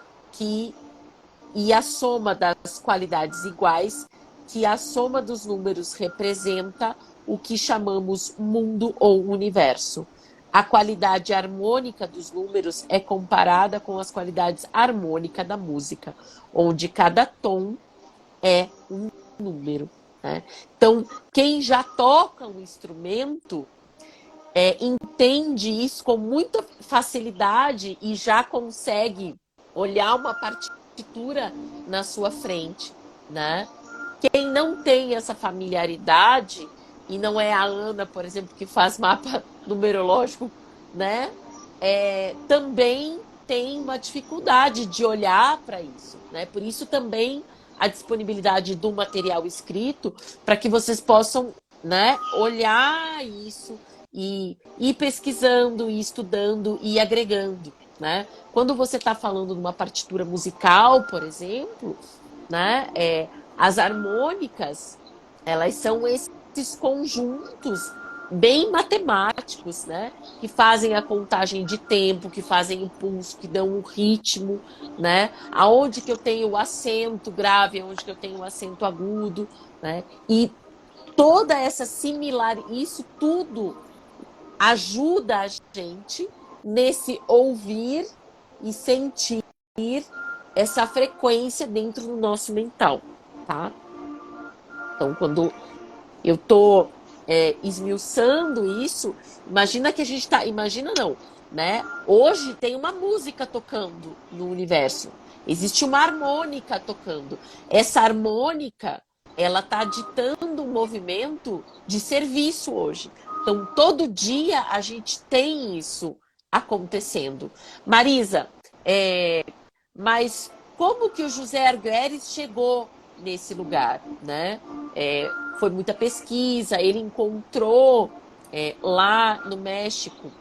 que a soma dos números representa o que chamamos mundo ou universo. A qualidade harmônica dos números é comparada com as qualidades harmônicas da música, onde cada tom é um número, né? Então, quem já toca um instrumento entende isso com muita facilidade e já consegue olhar uma partitura na sua frente, né? Quem não tem essa familiaridade, e não é a Ana, por exemplo, que faz mapa numerológico, né? Também tem uma dificuldade de olhar para isso, né? Por isso também a disponibilidade do material escrito para que vocês possam, né, olhar isso e ir pesquisando, e estudando e agregando, né? Quando você está falando de uma partitura musical, por exemplo, né, as harmônicas, elas são esses conjuntos bem matemáticos, né? Que fazem a contagem de tempo, que fazem o pulso, que dão o ritmo, né? Aonde que eu tenho o acento grave, aonde que eu tenho o acento agudo, né? E toda essa isso tudo ajuda a gente nesse ouvir e sentir essa frequência dentro do nosso mental, tá? Então, quando eu tô esmiuçando isso, imagina que a gente tá... Imagina não, né? Hoje tem uma música tocando no universo. Existe uma harmônica tocando. Essa harmônica, ela tá ditando um movimento de serviço hoje. Então, todo dia a gente tem isso acontecendo. Marisa, mas como que o José Argueres chegou nesse lugar, né? Foi muita pesquisa, ele encontrou lá no México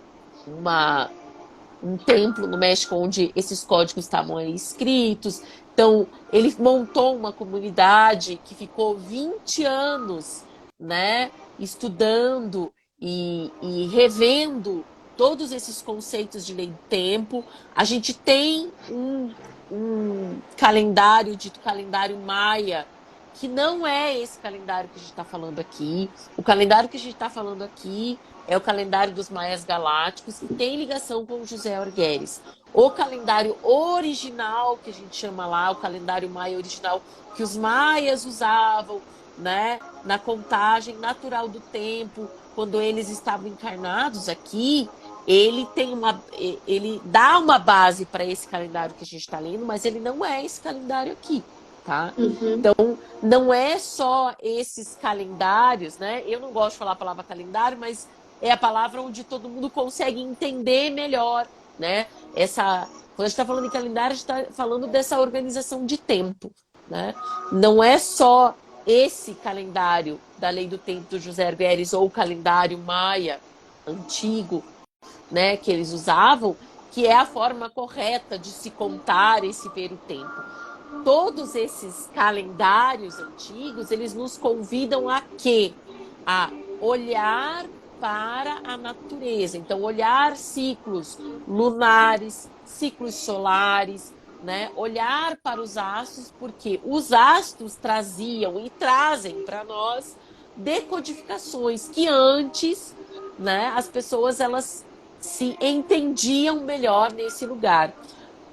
um templo no México onde esses códigos estavam aí escritos. Então, ele montou uma comunidade que ficou 20 anos, né, estudando e revendo todos esses conceitos de lei do tempo. A gente tem um calendário, dito calendário maia, que não é esse calendário que a gente está falando aqui. O calendário que a gente está falando aqui é o calendário dos maias galácticos, que tem ligação com o José Argueres. O calendário original, que a gente chama lá, o calendário maia original, que os maias usavam, né, na contagem natural do tempo, quando eles estavam encarnados aqui, ele dá uma base para esse calendário que a gente está lendo, mas ele não é esse calendário aqui, tá? Uhum. Então, não é só esses calendários, né? Eu não gosto de falar a palavra calendário, mas é a palavra onde todo mundo consegue entender melhor, né? Quando a gente está falando em calendário, a gente está falando dessa organização de tempo, né? Não é só esse calendário da Lei do Tempo do José Argueres ou o calendário maia, antigo, né, que eles usavam, que é a forma correta de se contar e se ver o tempo. Todos esses calendários antigos, eles nos convidam a quê? A olhar para a natureza. Então, olhar ciclos lunares, ciclos solares, né? Olhar para os astros, porque os astros traziam e trazem para nós decodificações que antes, né, as pessoas elas se entendiam melhor nesse lugar,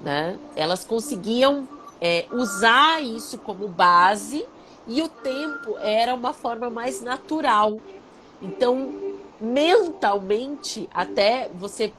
né? Elas conseguiam usar isso como base e o tempo era uma forma mais natural. Então, mentalmente, até você,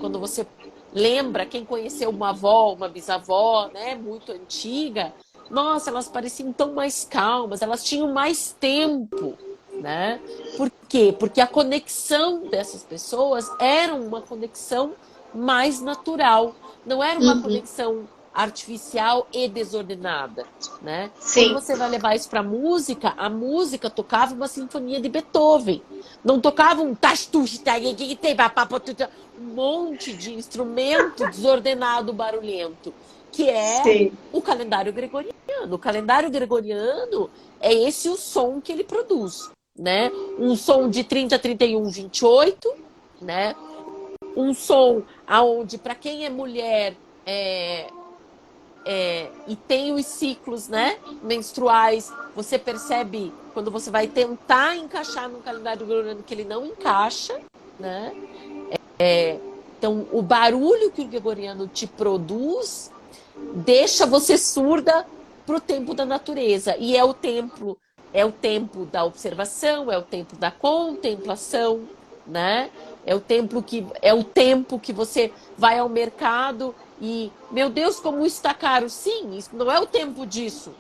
quando você lembra quem conheceu uma avó, uma bisavó, né, muito antiga, nossa, elas pareciam tão mais calmas, elas tinham mais tempo, né? Por quê? Porque a conexão dessas pessoas era uma conexão mais natural, não era uma Uhum. conexão artificial e desordenada, né? Quando Sim. você vai levar isso para a música tocava uma sinfonia de Beethoven, não tocava um um monte de instrumento desordenado, barulhento, que é Sim. o calendário gregoriano. O calendário gregoriano é esse o som que ele produz, né? Um som de 30, 31, 28, né? Um som aonde, para quem é mulher, e tem os ciclos, né, menstruais, você percebe quando você vai tentar encaixar no calendário gregoriano que ele não encaixa, né? Então, o barulho que o gregoriano te produz deixa você surda para o tempo da natureza. E é o tempo da observação, é o tempo da contemplação, né? É o tempo que você vai ao mercado e, meu Deus, como isso está caro. Sim, isso não é o tempo disso.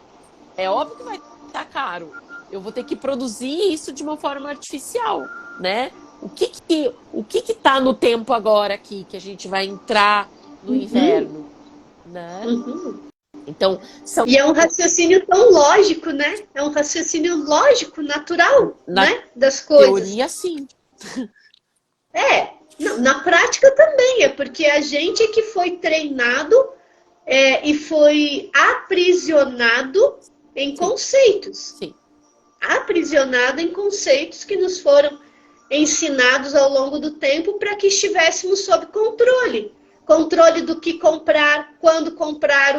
É óbvio que vai estar caro. Eu vou ter que produzir isso de uma forma artificial, né? O que está no tempo agora aqui que a gente vai entrar no Uhum. inverno, né? Uhum. Então, são E é um raciocínio tão lógico, né? É um raciocínio lógico, natural, na né? Das coisas. teoria, sim. Não, na prática também, é porque a gente é que foi treinado e foi aprisionado em Sim, conceitos. sim. Aprisionado em conceitos que nos foram ensinados ao longo do tempo para que estivéssemos sob controle. Controle do que comprar,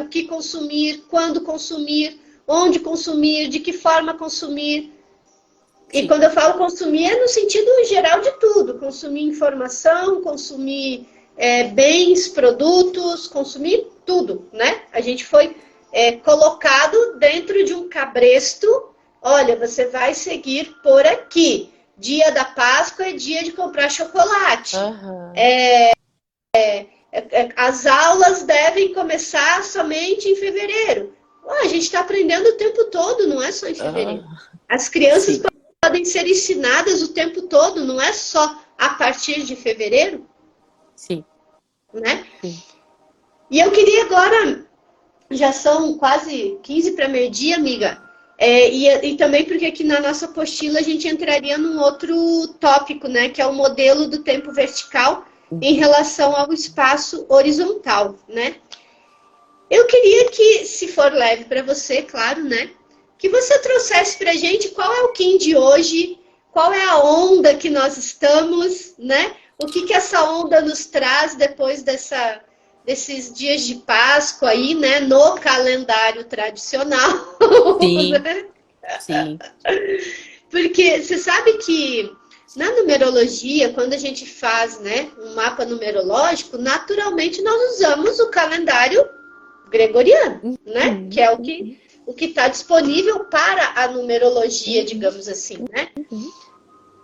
o que consumir, quando consumir, onde consumir, de que forma consumir. E Sim. quando eu falo consumir, é no sentido geral de tudo. Consumir informação, consumir bens, produtos, consumir tudo, né? A gente foi colocado dentro de um cabresto. Olha, você vai seguir por aqui. Dia da Páscoa é dia de comprar chocolate. Uhum. As aulas devem começar somente em fevereiro. A gente está aprendendo o tempo todo, não é só em fevereiro. Uhum. As crianças Sim, podem ser ensinadas o tempo todo, não é só a partir de fevereiro, sim, né? sim. E eu queria agora, já são quase 15 para meio-dia, amiga, e também porque aqui na nossa apostila a gente entraria num outro tópico, né, que é o modelo do tempo vertical em relação ao espaço horizontal, né? Eu queria que, se for leve para você, claro, né, que você trouxesse para a gente qual é o Kim de hoje, qual é a onda que nós estamos, né? O que essa onda nos traz depois desses dias de Páscoa aí, né? No calendário tradicional, Sim, né? sim. Porque você sabe que na numerologia, quando a gente faz, né, um mapa numerológico, naturalmente nós usamos o calendário gregoriano, né? Que Uhum, é uhum, o que está disponível para a numerologia, uhum, digamos assim, né? uhum.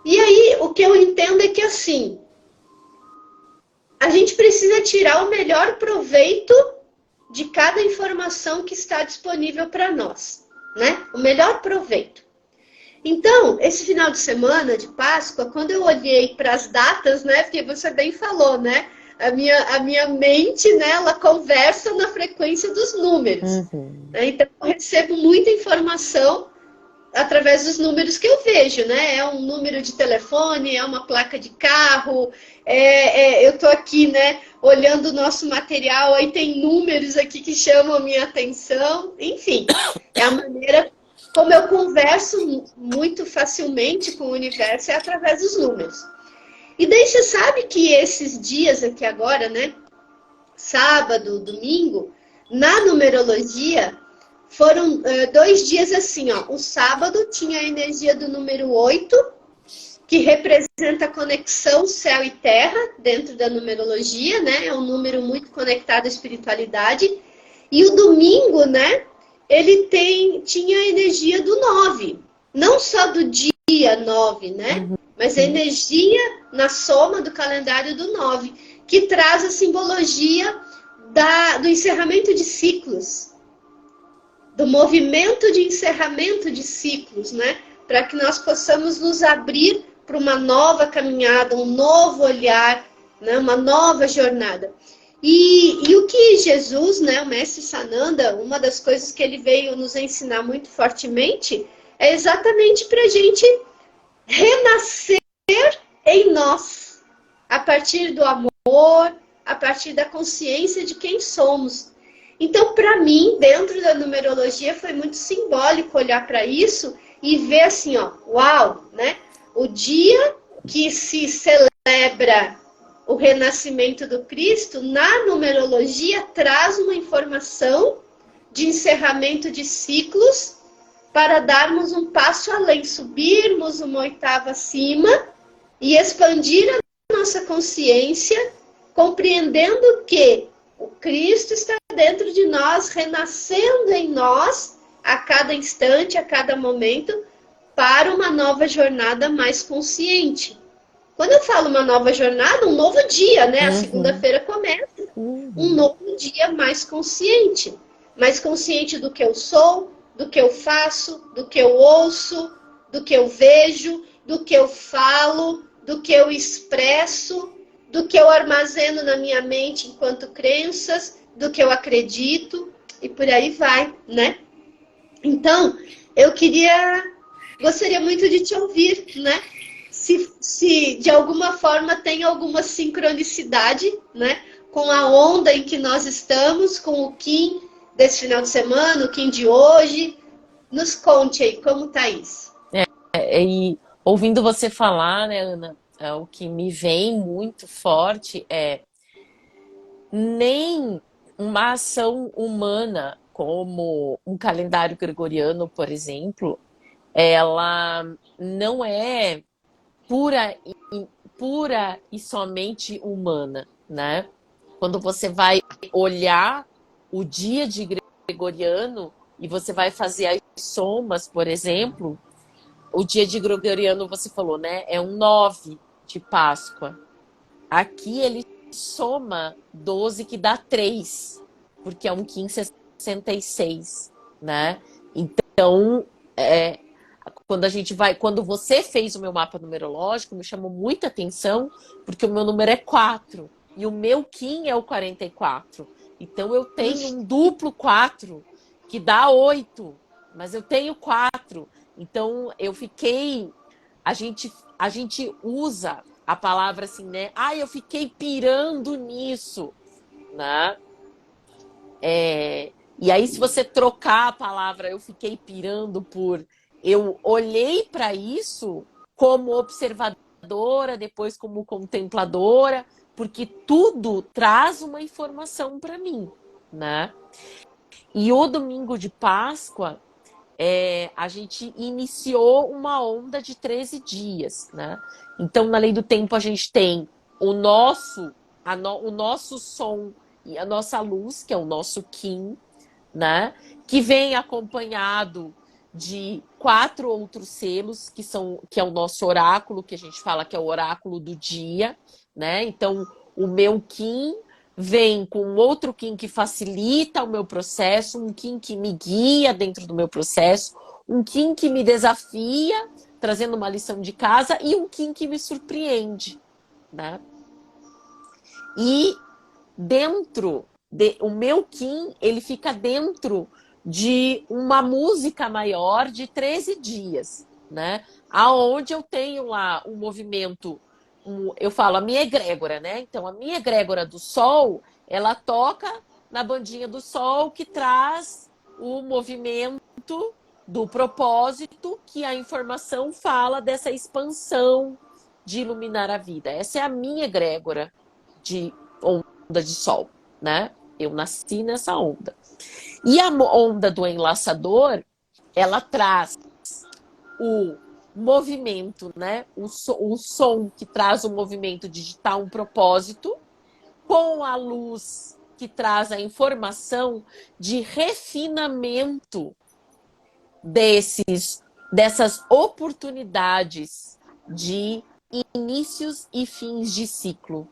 E aí, o que eu entendo é que, assim, a gente precisa tirar o melhor proveito de cada informação que está disponível para nós, né? O melhor proveito. Então, esse final de semana de Páscoa, quando eu olhei para as datas, né? Porque você bem falou, né? A minha mente, né? Ela conversa na frequência dos números. Uhum. Né? Então, eu recebo muita informação através dos números que eu vejo, né? É um número de telefone, é uma placa de carro, eu tô aqui, né, olhando o nosso material, aí tem números aqui que chamam a minha atenção, enfim, é a maneira como eu converso muito facilmente com o universo, é através dos números. E daí você sabe que esses dias aqui agora, né, sábado, domingo, na numerologia, foram 2 dias assim, ó. O sábado tinha a energia do número 8, que representa a conexão céu e terra dentro da numerologia, né? É um número muito conectado à espiritualidade. E o domingo, né? Ele tinha a energia do 9. Não só do dia 9, né? Mas a energia na soma do calendário do 9, que traz a simbologia do encerramento de ciclos, do movimento de encerramento de ciclos, né? Para que nós possamos nos abrir para uma nova caminhada, um novo olhar, né? Uma nova jornada. E o que Jesus, né, o Mestre Sananda, uma das coisas que ele veio nos ensinar muito fortemente é exatamente para a gente renascer em nós, a partir do amor, a partir da consciência de quem somos. Então, para mim, dentro da numerologia, foi muito simbólico olhar para isso e ver assim, ó, uau, né? O dia que se celebra o renascimento do Cristo, na numerologia, traz uma informação de encerramento de ciclos para darmos um passo além, subirmos uma oitava acima e expandir a nossa consciência, compreendendo que o Cristo está dentro de nós, renascendo em nós a cada instante, a cada momento, para uma nova jornada mais consciente. Quando eu falo uma nova jornada, um novo dia, né? A segunda-feira começa. Um novo dia mais consciente do que eu sou, do que eu faço, do que eu ouço, do que eu vejo, do que eu falo, do que eu expresso, do que eu armazeno na minha mente enquanto crenças, do que eu acredito, e por aí vai, né? Então, gostaria muito de te ouvir, né? Se de alguma forma tem alguma sincronicidade, né? Com a onda em que nós estamos, com o Kim desse final de semana, o Kim de hoje. Nos conte aí, como tá isso? E ouvindo você falar, né, Ana, o que me vem muito forte é nem uma ação humana, como um calendário gregoriano, por exemplo, ela não é pura e somente humana, né? Quando você vai olhar o dia de gregoriano e você vai fazer as somas, por exemplo, o dia de gregoriano, você falou, né? É um 9 de Páscoa. Aqui ele soma 12, que dá 3, porque é um 1566, né? Então, quando você fez o meu mapa numerológico, me chamou muita atenção, porque o meu número é 4 e o meu Kim é o 44. Então eu tenho um duplo 4 que dá 8, mas eu tenho 4. Então eu fiquei, a gente usa a palavra assim, né? Eu fiquei pirando nisso, né? E aí, se você trocar a palavra eu fiquei pirando por eu olhei para isso como observadora, depois como contempladora, porque tudo traz uma informação para mim, né? E o domingo de Páscoa, a gente iniciou uma onda de 13 dias, né? Então, na Lei do Tempo, a gente tem o nosso som e a nossa luz, que é o nosso Kim, né? Que vem acompanhado de 4 outros selos, que é o nosso oráculo, que a gente fala que é o oráculo do dia, né? Então, o meu Kim vem com outro Kim que facilita o meu processo, um Kim que me guia dentro do meu processo, um Kim que me desafia, trazendo uma lição de casa, e um Kim que me surpreende, né? E o meu Kim, ele fica dentro de uma música maior de 13 dias, né? Aonde eu tenho lá um movimento, eu falo a minha egrégora, né? Então, a minha egrégora do Sol, ela toca na bandinha do Sol, que traz o movimento do propósito, que a informação fala dessa expansão de iluminar a vida. Essa é a minha egrégora de onda de Sol, né? Eu nasci nessa onda. E a onda do enlaçador, ela traz o movimento, né? O som que traz o movimento digital, um propósito, com a luz que traz a informação de refinamento dessas oportunidades de inícios e fins de ciclo,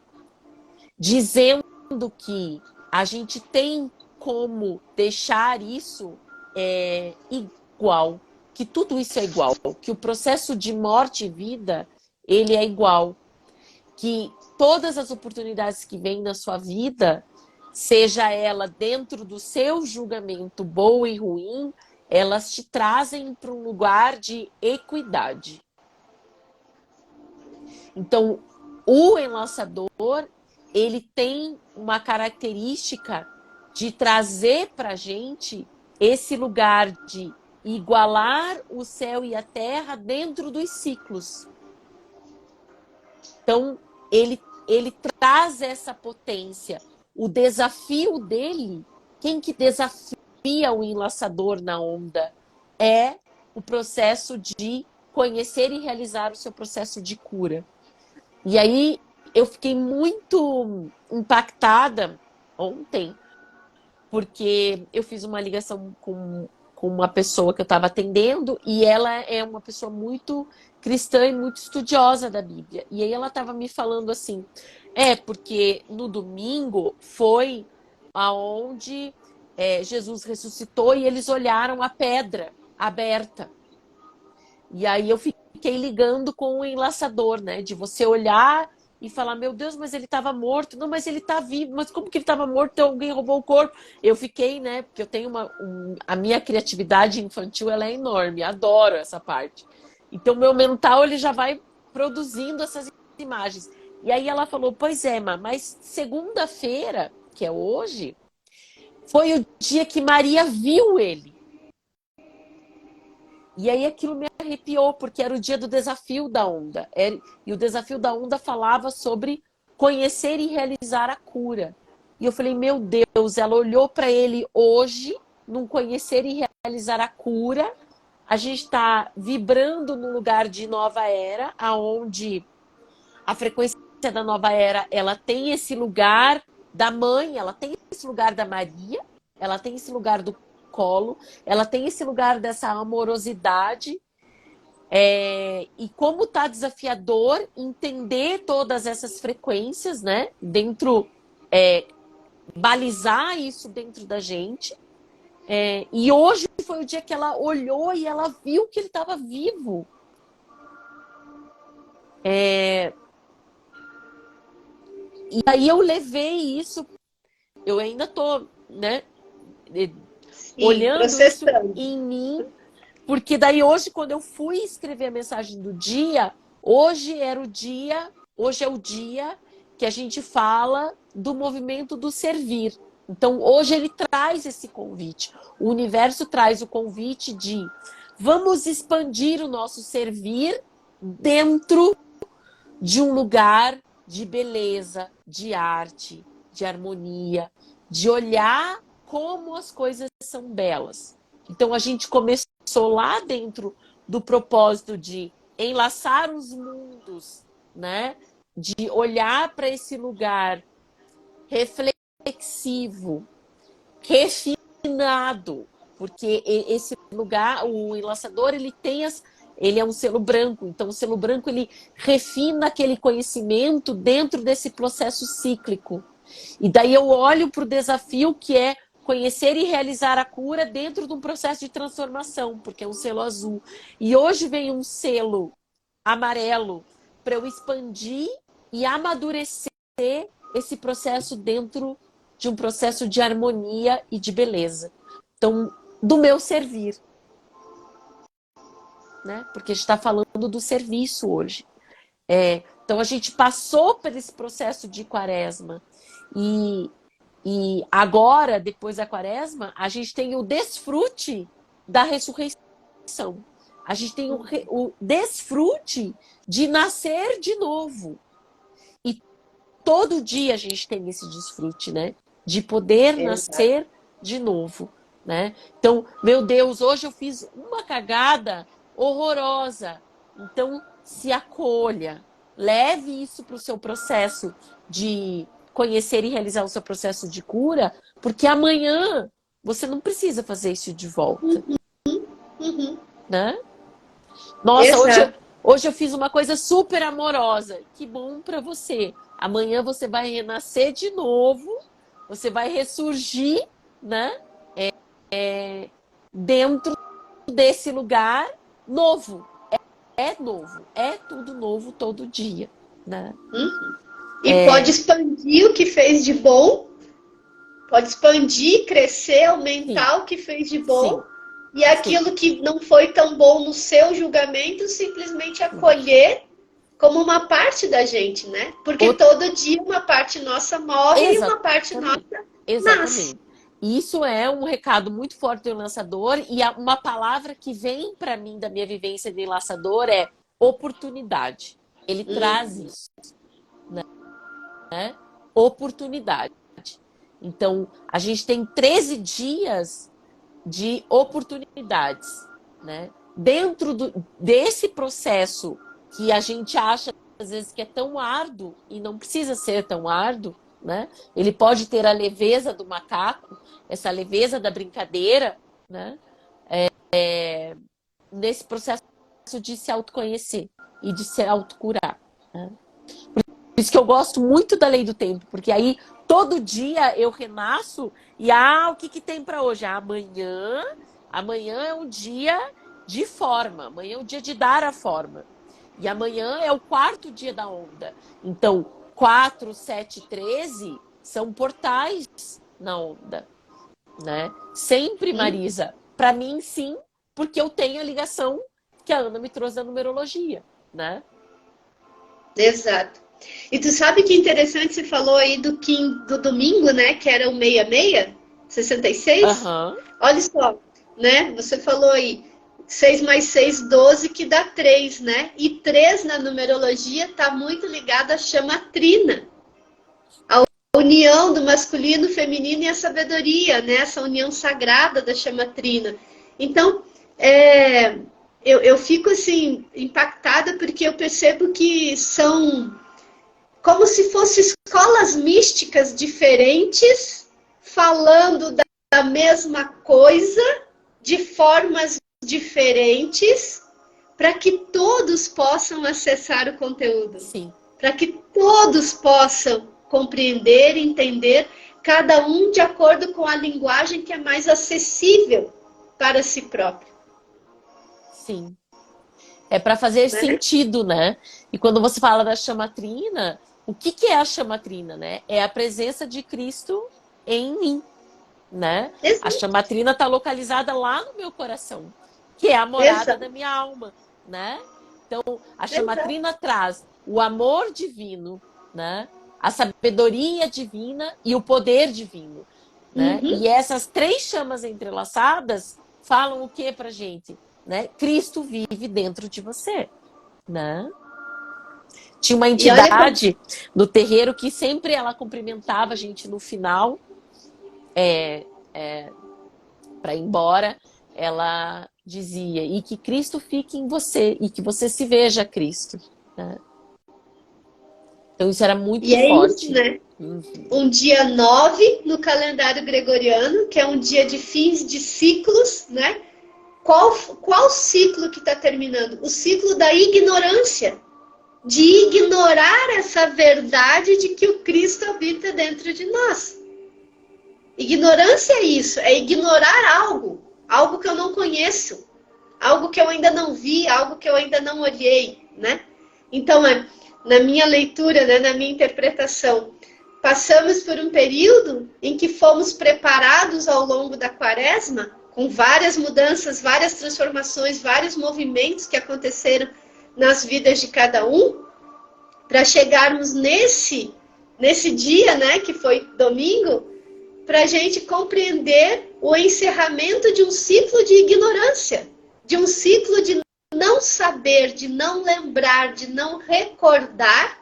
dizendo que a gente tem como deixar isso igual, que tudo isso é igual, que o processo de morte e vida, ele é igual, que todas as oportunidades que vêm na sua vida, seja ela dentro do seu julgamento boa e ruim, elas te trazem para um lugar de equidade. Então, o enlaçador, ele tem uma característica de trazer para a gente esse lugar de igualar o céu e a terra dentro dos ciclos. Então, ele traz essa potência. O desafio dele, quem que desafia o enlaçador na onda? É o processo de conhecer e realizar o seu processo de cura. E aí eu fiquei muito impactada ontem, porque eu fiz uma ligação com uma pessoa que eu estava atendendo, e ela é uma pessoa muito cristã e muito estudiosa da Bíblia. E aí ela estava me falando assim, porque no domingo foi aonde Jesus ressuscitou e eles olharam a pedra aberta. E aí eu fiquei ligando com o enlaçador, né? De você olhar e falar, meu Deus, mas ele estava morto. Não, mas ele está vivo. Mas como que ele estava morto? Então, alguém roubou o corpo. Eu fiquei, né? Porque eu tenho a minha criatividade infantil, ela é enorme. Adoro essa parte. Então, meu mental, ele já vai produzindo essas imagens. E aí ela falou, pois é, mas segunda-feira, que é hoje, foi o dia que Maria viu ele. E aí aquilo me arrepiou, porque era o dia do desafio da onda. E o desafio da onda falava sobre conhecer e realizar a cura. E eu falei, meu Deus, ela olhou para ele hoje, num conhecer e realizar a cura. A gente está vibrando num lugar de nova era, aonde a frequência da nova era, ela tem esse lugar da mãe, ela tem esse lugar da Maria, ela tem esse lugar do colo, ela tem esse lugar dessa amorosidade, e como tá desafiador entender todas essas frequências, né? Dentro, balizar isso dentro da gente. E hoje foi o dia que ela olhou e ela viu que ele estava vivo. E aí eu levei isso, eu ainda tô, né? Olhando isso em mim, porque daí hoje, quando eu fui escrever a mensagem do dia, hoje é o dia que a gente fala do movimento do servir. Então, hoje ele traz esse convite. O universo traz o convite de vamos expandir o nosso servir dentro de um lugar de beleza, de arte, de harmonia, de olhar como as coisas são belas. Então a gente começou lá dentro do propósito de enlaçar os mundos, né? De olhar para esse lugar reflexivo, refinado, porque esse lugar, o enlaçador, ele é um selo branco, então o selo branco ele refina aquele conhecimento dentro desse processo cíclico. E daí eu olho para o desafio que é conhecer e realizar a cura dentro de um processo de transformação, porque é um selo azul. E hoje vem um selo amarelo para eu expandir e amadurecer esse processo dentro de um processo de harmonia e de beleza. Então, do meu servir. Né? Porque a gente está falando do serviço hoje. Então a gente passou por esse processo de quaresma e agora, depois da quaresma, a gente tem o desfrute da ressurreição. A gente tem o desfrute de nascer de novo. E todo dia a gente tem esse desfrute, né? De poder nascer de novo, né? Então, meu Deus, hoje eu fiz uma cagada horrorosa. Então, se acolha. Leve isso para o seu processo de conhecer e realizar o seu processo de cura, porque amanhã você não precisa fazer isso de volta. Né? Nossa, hoje eu fiz uma coisa super amorosa. Que bom para você. Amanhã você vai renascer de novo, você vai ressurgir, né? Dentro desse lugar novo. É novo. É tudo novo todo dia. Né? E pode expandir o que fez de bom, pode expandir, crescer, aumentar o que fez de bom. E aquilo que não foi tão bom no seu julgamento, simplesmente acolher como uma parte da gente, né? Porque todo dia uma parte nossa morre e uma parte nossa nasce. Isso é um recado muito forte do Enlaçador, e uma palavra que vem para mim da minha vivência de Enlaçador é oportunidade. Ele traz isso, né? Oportunidade. Então, a gente tem 13 dias de oportunidades, né? Dentro desse processo que a gente acha às vezes que é tão árduo e não precisa ser tão árduo, né? Ele pode ter a leveza do macaco, essa leveza da brincadeira, né? Nesse processo de se autoconhecer e de se autocurar. Né? Por isso que eu gosto muito da lei do tempo, porque aí todo dia eu renasço e o que tem para hoje? Amanhã é um dia de forma, amanhã é o dia de dar a forma. E amanhã é o 4º dia da onda. Então, 4, 7, 13 são portais na onda. Né? Sempre, Marisa. Para mim, sim, porque eu tenho a ligação que a Ana me trouxe da numerologia. Né? Exato. E tu sabe que interessante, você falou aí do domingo, né? Que era o 66, 66. Olha só, né? Você falou aí 6 mais 6, 12, que dá 3, né? E 3 na numerologia está muito ligado à chama trina. A união do masculino, feminino e a sabedoria, né? Essa união sagrada da chama trina. Então, eu fico assim, impactada porque eu percebo que são como se fossem escolas místicas diferentes, falando da mesma coisa, de formas diferentes, para que todos possam acessar o conteúdo. Sim. Para que todos possam compreender, entender, cada um de acordo com a linguagem que é mais acessível para si próprio. Sim. É para fazer sentido, né? E quando você fala da chama trina, o que é a chama trina, né? É a presença de Cristo em mim, né? A chama trina está localizada lá no meu coração, que é a morada da minha alma, né? Então, a chama trina traz o amor divino, né? A sabedoria divina e o poder divino, né? E essas 3 chamas entrelaçadas falam o que pra gente? Né? Cristo vive dentro de você, né? Tinha uma entidade no terreiro que sempre ela cumprimentava a gente no final, para ir embora. Ela dizia: e que Cristo fique em você e que você se veja Cristo. Né? Então isso era muito forte. Isso, né? Um dia 9 no calendário gregoriano, que é um dia de fins de ciclos, né? Qual ciclo que está terminando? O ciclo da ignorância. De ignorar essa verdade de que o Cristo habita dentro de nós. Ignorância é isso, é ignorar algo que eu não conheço, algo que eu ainda não vi, algo que eu ainda não olhei, né? Então, na minha leitura, né, na minha interpretação, passamos por um período em que fomos preparados ao longo da quaresma com várias mudanças, várias transformações, vários movimentos que aconteceram nas vidas de cada um, para chegarmos nesse dia, né, que foi domingo, para a gente compreender o encerramento de um ciclo de ignorância, de um ciclo de não saber, de não lembrar, de não recordar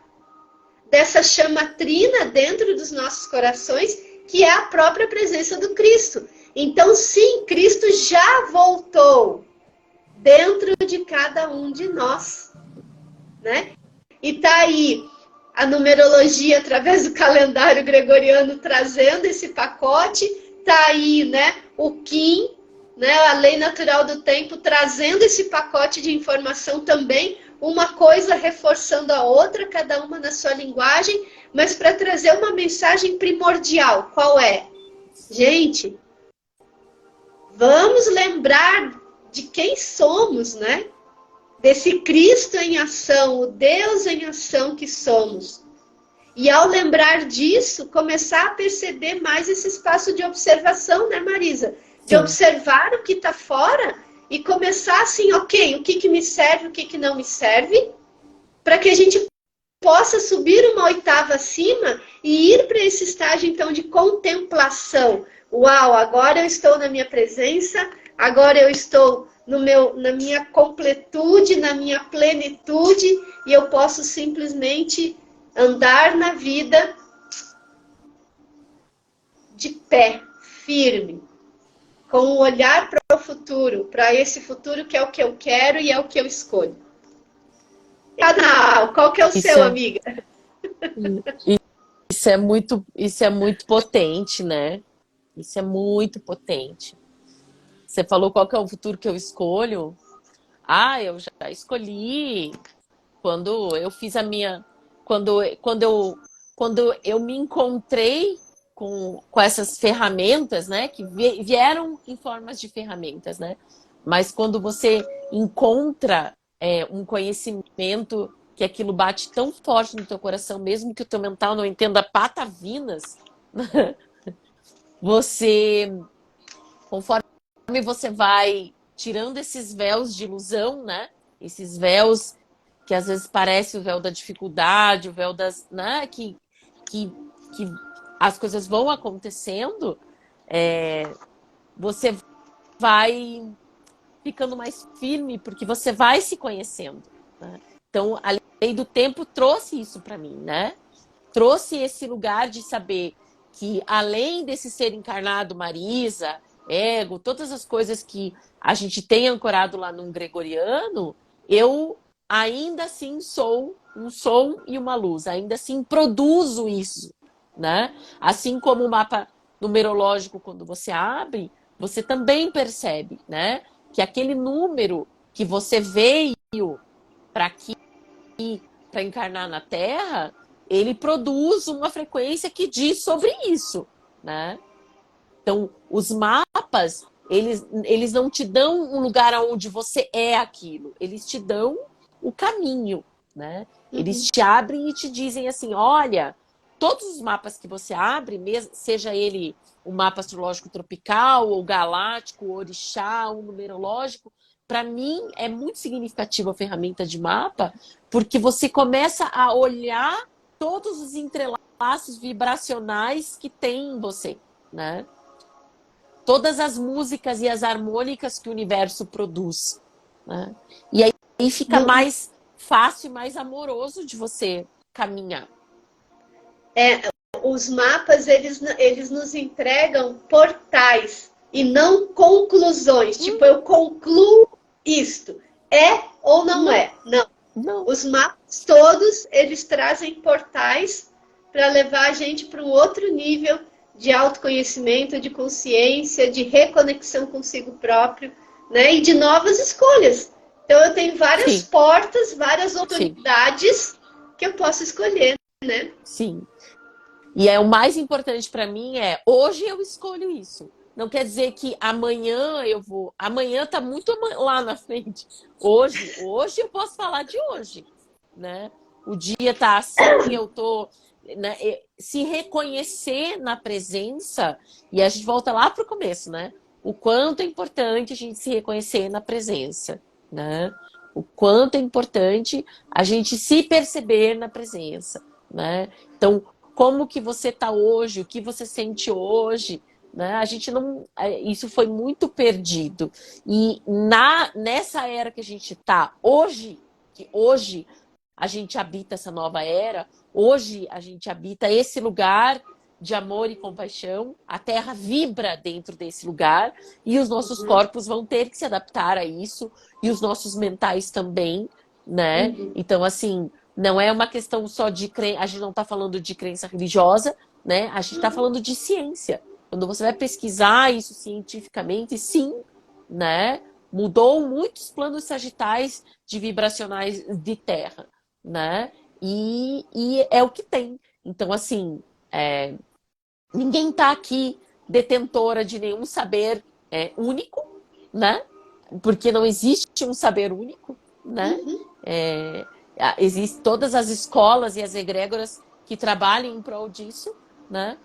dessa chama trina dentro dos nossos corações, que é a própria presença do Cristo. Então, sim, Cristo já voltou dentro de cada um de nós, né? E tá aí a numerologia através do calendário gregoriano trazendo esse pacote, tá aí, né, o Kim, né, a lei natural do tempo trazendo esse pacote de informação também, uma coisa reforçando a outra, cada uma na sua linguagem, mas para trazer uma mensagem primordial. Qual é? Gente, vamos lembrar de quem somos, né? Desse Cristo em ação, o Deus em ação que somos. E ao lembrar disso, começar a perceber mais esse espaço de observação, né, Marisa? De Sim. observar o que está fora e começar assim, ok, o que me serve, o que não me serve, para que a gente possa subir uma oitava acima e ir para esse estágio, então, de contemplação. Uau, agora eu estou na minha presença, agora eu estou na minha completude, na minha plenitude, e eu posso simplesmente andar na vida de pé, firme, com um olhar para o futuro, para esse futuro que é o que eu quero e é o que eu escolho. Canal, qual que é o seu, amiga? Isso é muito potente, né? Isso é muito potente. Você falou qual que é o futuro que eu escolho? Ah, eu já escolhi quando eu fiz a minha, quando eu me encontrei com essas ferramentas, né? Que vieram em formas de ferramentas, né? Mas quando você encontra um conhecimento que aquilo bate tão forte no teu coração, mesmo que o teu mental não entenda patavinas, você, conforme você vai tirando esses véus de ilusão, né? Esses véus que às vezes parece o véu da dificuldade, o véu das, né? Que as coisas vão acontecendo, você vai ficando mais firme, porque você vai se conhecendo, né? Então, a lei do tempo trouxe isso para mim, né? Trouxe esse lugar de saber que, além desse ser encarnado, Marisa, ego, todas as coisas que a gente tem ancorado lá no gregoriano, eu ainda assim sou um som e uma luz, ainda assim produzo isso, né? Assim como o mapa numerológico, quando você abre, você também percebe, né? Que aquele número que você veio para aqui, para encarnar na Terra, ele produz uma frequência que diz sobre isso, né? Então, os mapas, eles não te dão um lugar onde você é aquilo, eles te dão o caminho, né? Eles te abrem e te dizem assim, olha, todos os mapas que você abre, seja ele o mapa astrológico tropical, ou galáctico, ou orixá, ou numerológico, para mim é muito significativa a ferramenta de mapa, porque você começa a olhar todos os entrelaços vibracionais que tem em você, né? Todas as músicas e as harmônicas que o universo produz, né? E aí fica mais fácil e mais amoroso de você caminhar. Os mapas, eles nos entregam portais e não conclusões. Tipo, eu concluo isto. É ou não é? Não. Os mapas todos, eles trazem portais para levar a gente para um outro nível de autoconhecimento, de consciência, de reconexão consigo próprio, né? E de novas escolhas. Então, eu tenho várias portas, várias oportunidades que eu posso escolher, né? Sim. E o mais importante para mim hoje eu escolho isso. Não quer dizer que amanhã eu vou. Amanhã tá muito lá na frente. Hoje eu posso falar de hoje, né? O dia tá assim, eu tô, né, se reconhecer na presença, e a gente volta lá pro começo, né? o quanto é importante a gente se reconhecer na presença, né? O quanto é importante a gente se perceber na presença, né? Então, como que você está hoje, o que você sente hoje, né? A gente não, isso foi muito perdido. E nessa era que a gente está hoje, que hoje a gente habita essa nova era, hoje a gente habita esse lugar de amor e compaixão, a Terra vibra dentro desse lugar e os nossos corpos vão ter que se adaptar a isso e os nossos mentais também, né? Então, assim, não é uma questão só de crença, a gente não está falando de crença religiosa, né? A gente está falando de ciência. Quando você vai pesquisar isso cientificamente, sim, né? Mudou muitos planos sagitais de vibracionais de Terra, né? E é o que tem. Então, assim, ninguém está aqui detentora de nenhum saber único, né? Porque não existe um saber único, né? Existem todas as escolas e as egrégoras que trabalham em prol disso, né?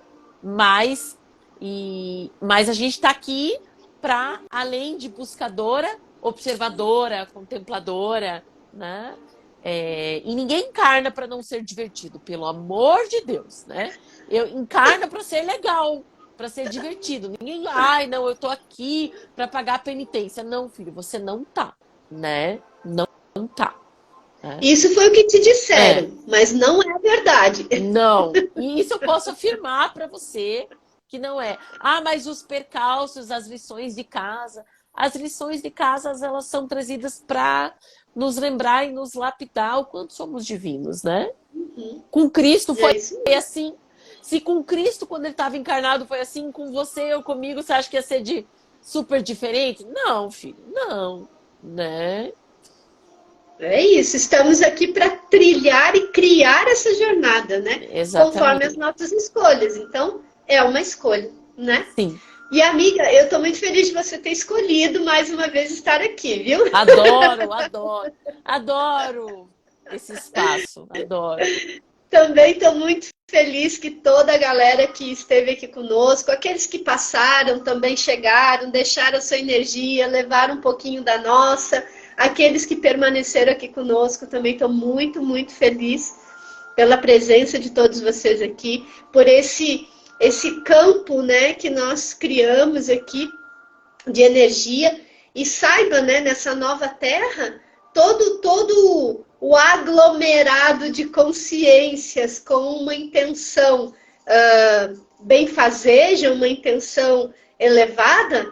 Mas a gente está aqui para, além de buscadora, observadora, contempladora, né? E ninguém encarna para não ser divertido, pelo amor de Deus, né? Eu encarna para ser legal, para ser divertido. Ninguém, ai, não, eu tô aqui para pagar a penitência. Não, filho, você não tá, né? Não tá. Isso foi o que te disseram, mas não é verdade. Não, e isso eu posso afirmar para você que não é. Ah, mas os percalços, as lições de casa. As lições de casa, elas são trazidas para nos lembrar e nos lapidar o quanto somos divinos, né? Com Cristo foi assim. Se com Cristo, quando ele estava encarnado, foi assim, com você ou comigo, você acha que ia ser super diferente? Não, filho, não, né? É isso, estamos aqui para trilhar e criar essa jornada, né? Exatamente. Conforme as nossas escolhas. Então, é uma escolha, né? Sim. E, amiga, eu estou muito feliz de você ter escolhido mais uma vez estar aqui, viu? Adoro esse espaço, adoro. Também estou muito feliz que toda a galera que esteve aqui conosco, aqueles que passaram, também chegaram, deixaram sua energia, levaram um pouquinho da nossa, aqueles que permaneceram aqui conosco, também estou muito, muito feliz pela presença de todos vocês aqui, por esse campo, né, que nós criamos aqui de energia. E saiba, né, nessa nova terra, todo o aglomerado de consciências com uma intenção benfazeja, uma intenção elevada,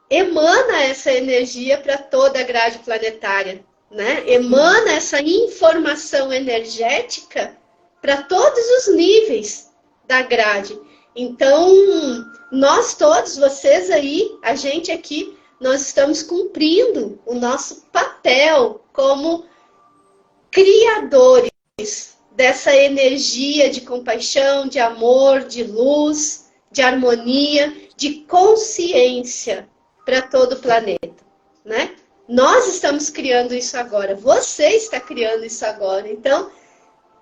emana essa energia para toda a grade planetária, né? Emana essa informação energética para todos os níveis da grade. Então, nós todos, vocês aí, a gente aqui, nós estamos cumprindo o nosso papel como criadores dessa energia de compaixão, de amor, de luz, de harmonia, de consciência para todo o planeta, né? Nós estamos criando isso agora, você está criando isso agora. Então,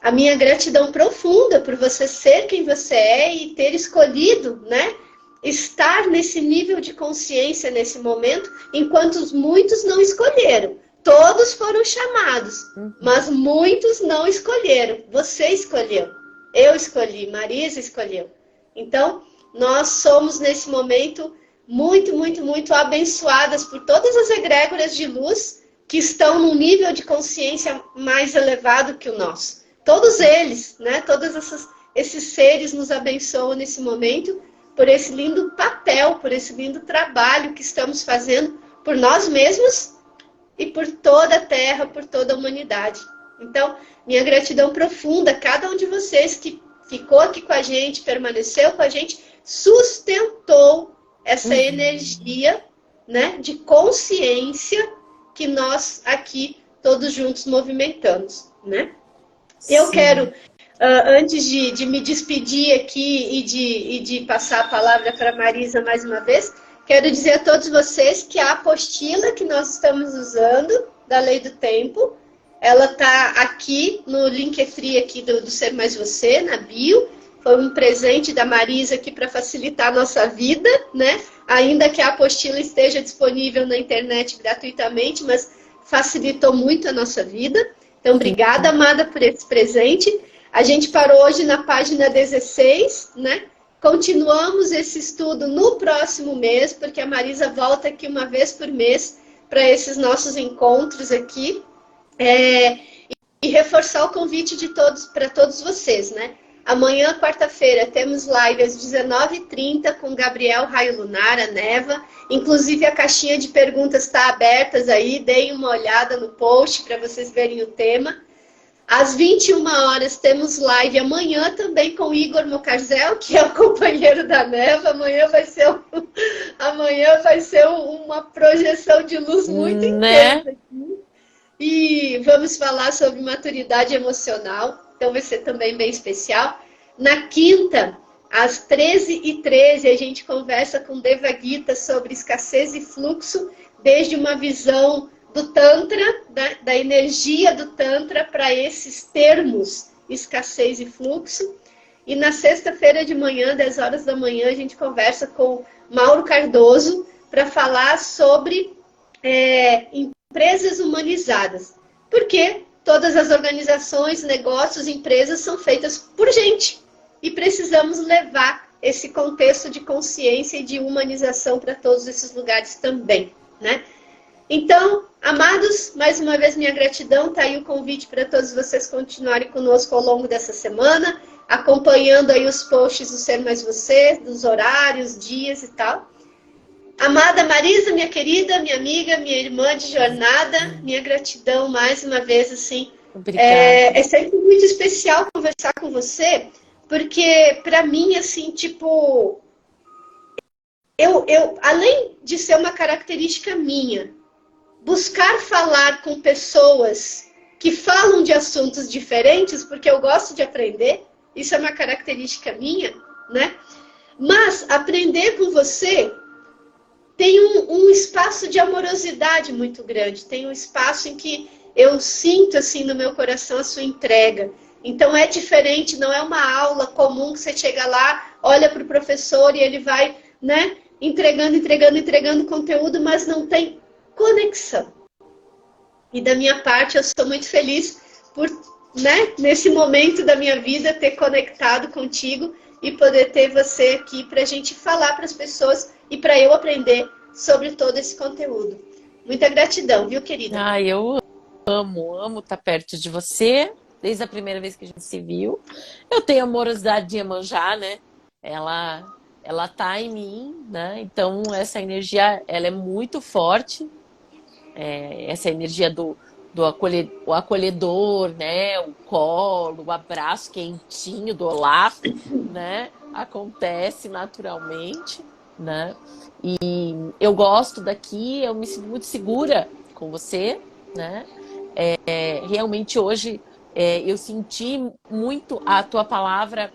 a minha gratidão profunda por você ser quem você é e ter escolhido, né, estar nesse nível de consciência nesse momento, enquanto muitos não escolheram. Todos foram chamados, mas muitos não escolheram. Você escolheu, eu escolhi, Marisa escolheu. Então, nós somos nesse momento muito, muito, muito abençoadas por todas as egrégoras de luz que estão num nível de consciência mais elevado que o nosso. Todos eles, né? Todos esses seres nos abençoam nesse momento por esse lindo papel, por esse lindo trabalho que estamos fazendo por nós mesmos e por toda a Terra, por toda a humanidade. Então, minha gratidão profunda a cada um de vocês que ficou aqui com a gente, permaneceu com a gente, sustentou essa energia, né, de consciência que nós aqui todos juntos movimentamos, né? Eu quero, antes de me despedir aqui e de passar a palavra para a Marisa mais uma vez, quero dizer a todos vocês que a apostila que nós estamos usando, da Lei do Tempo, ela está aqui no Linktree aqui do Ser Mais Você, na bio, Foi um presente da Marisa aqui para facilitar a nossa vida, né? Ainda que a apostila esteja disponível na internet gratuitamente, mas facilitou muito a nossa vida. Então, obrigada, amada, por esse presente. A gente parou hoje na página 16, né? Continuamos esse estudo no próximo mês, porque a Marisa volta aqui uma vez por mês para esses nossos encontros aqui. E reforçar o convite de todos para todos vocês, né? Amanhã, quarta-feira, temos live às 19h30 com Gabriel Raio Lunar, a Neva. Inclusive, a caixinha de perguntas está aberta aí. Deem uma olhada no post para vocês verem o tema. Às 21 horas temos live amanhã também com o Igor Mocarzel, que é o companheiro da Neva. Amanhã vai ser uma projeção de luz muito intensa aqui. E vamos falar sobre maturidade emocional. Então vai ser também bem especial. Na quinta, às 13h13, a gente conversa com Deva Gita sobre escassez e fluxo, desde uma visão do Tantra, da energia do Tantra para esses termos, escassez e fluxo. E na sexta-feira de manhã, 10 horas da manhã, a gente conversa com Mauro Cardoso para falar sobre empresas humanizadas. Porque todas as organizações, negócios, empresas são feitas por gente. E precisamos levar esse contexto de consciência e de humanização para todos esses lugares também, né? Então, amados, mais uma vez minha gratidão, está aí o convite para todos vocês continuarem conosco ao longo dessa semana, acompanhando aí os posts do Ser Mais Você, dos horários, dias e tal. Amada Marisa, minha querida, minha amiga, minha irmã de jornada, minha gratidão mais uma vez, assim. Obrigada. É sempre muito especial conversar com você, porque para mim, assim, tipo, eu, além de ser uma característica minha, buscar falar com pessoas que falam de assuntos diferentes, porque eu gosto de aprender, isso é uma característica minha, né? Mas aprender com você tem um espaço de amorosidade muito grande, tem um espaço em que eu sinto, assim, no meu coração a sua entrega. Então é diferente, não é uma aula comum que você chega lá, olha para o professor e ele vai, né, entregando conteúdo, mas não tem conexão. E da minha parte, eu sou muito feliz por, né, nesse momento da minha vida, ter conectado contigo e poder ter você aqui para a gente falar para as pessoas e para eu aprender sobre todo esse conteúdo. Muita gratidão, viu, querida? Eu amo estar perto de você, desde a primeira vez que a gente se viu. Eu tenho a amorosidade de Iemanjá, né? Ela tá em mim, né? Então, essa energia, ela é muito forte. Essa energia do acolhedor, né? O colo, o abraço quentinho do Olaf, né? Acontece naturalmente, né? E eu gosto daqui, eu me sinto muito segura com você, né? Realmente hoje eu senti muito a tua palavra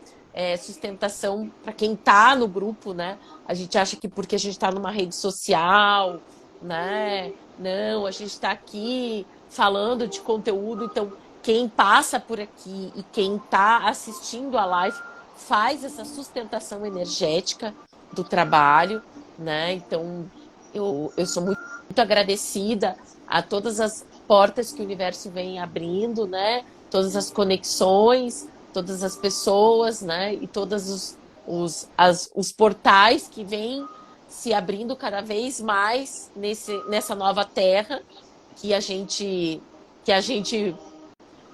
sustentação para quem tá no grupo, né? A gente acha que porque a gente tá numa rede social, né? Não, a gente está aqui falando de conteúdo, então quem passa por aqui e quem está assistindo a live faz essa sustentação energética do trabalho, né? Então eu sou muito agradecida a todas as portas que o universo vem abrindo, né? Todas as conexões, todas as pessoas, né? E todos os portais que vêm se abrindo cada vez mais nessa nova terra que a gente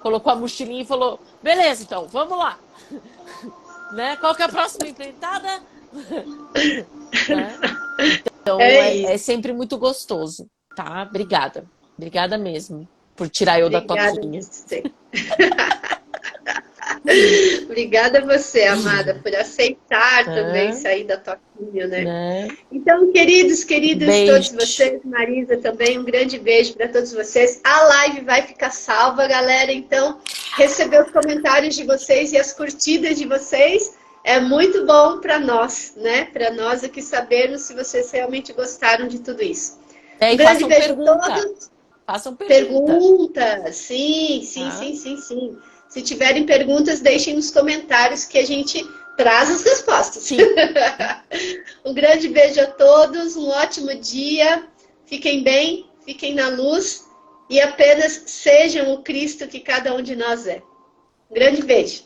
colocou a mochilinha e falou, beleza, então, vamos lá. Né? Qual que é a próxima empreitada? Né? Então, é sempre muito gostoso, tá? Obrigada. Obrigada mesmo por tirar eu da toquinha. Obrigada a você, amada, por aceitar também sair da toquinha, né? Então, queridos, beijo. Todos vocês, Marisa também, um grande beijo para todos vocês. A live vai ficar salva, galera, então, receber os comentários de vocês e as curtidas de vocês é muito bom para nós, né? Para nós aqui sabermos se vocês realmente gostaram de tudo isso. Um grande beijo a todos. Façam perguntas. Sim. Se tiverem perguntas, deixem nos comentários que a gente Traz as respostas. Sim. Um grande beijo a todos, um ótimo dia. Fiquem bem, fiquem na luz e apenas sejam o Cristo que cada um de nós é. Um grande beijo.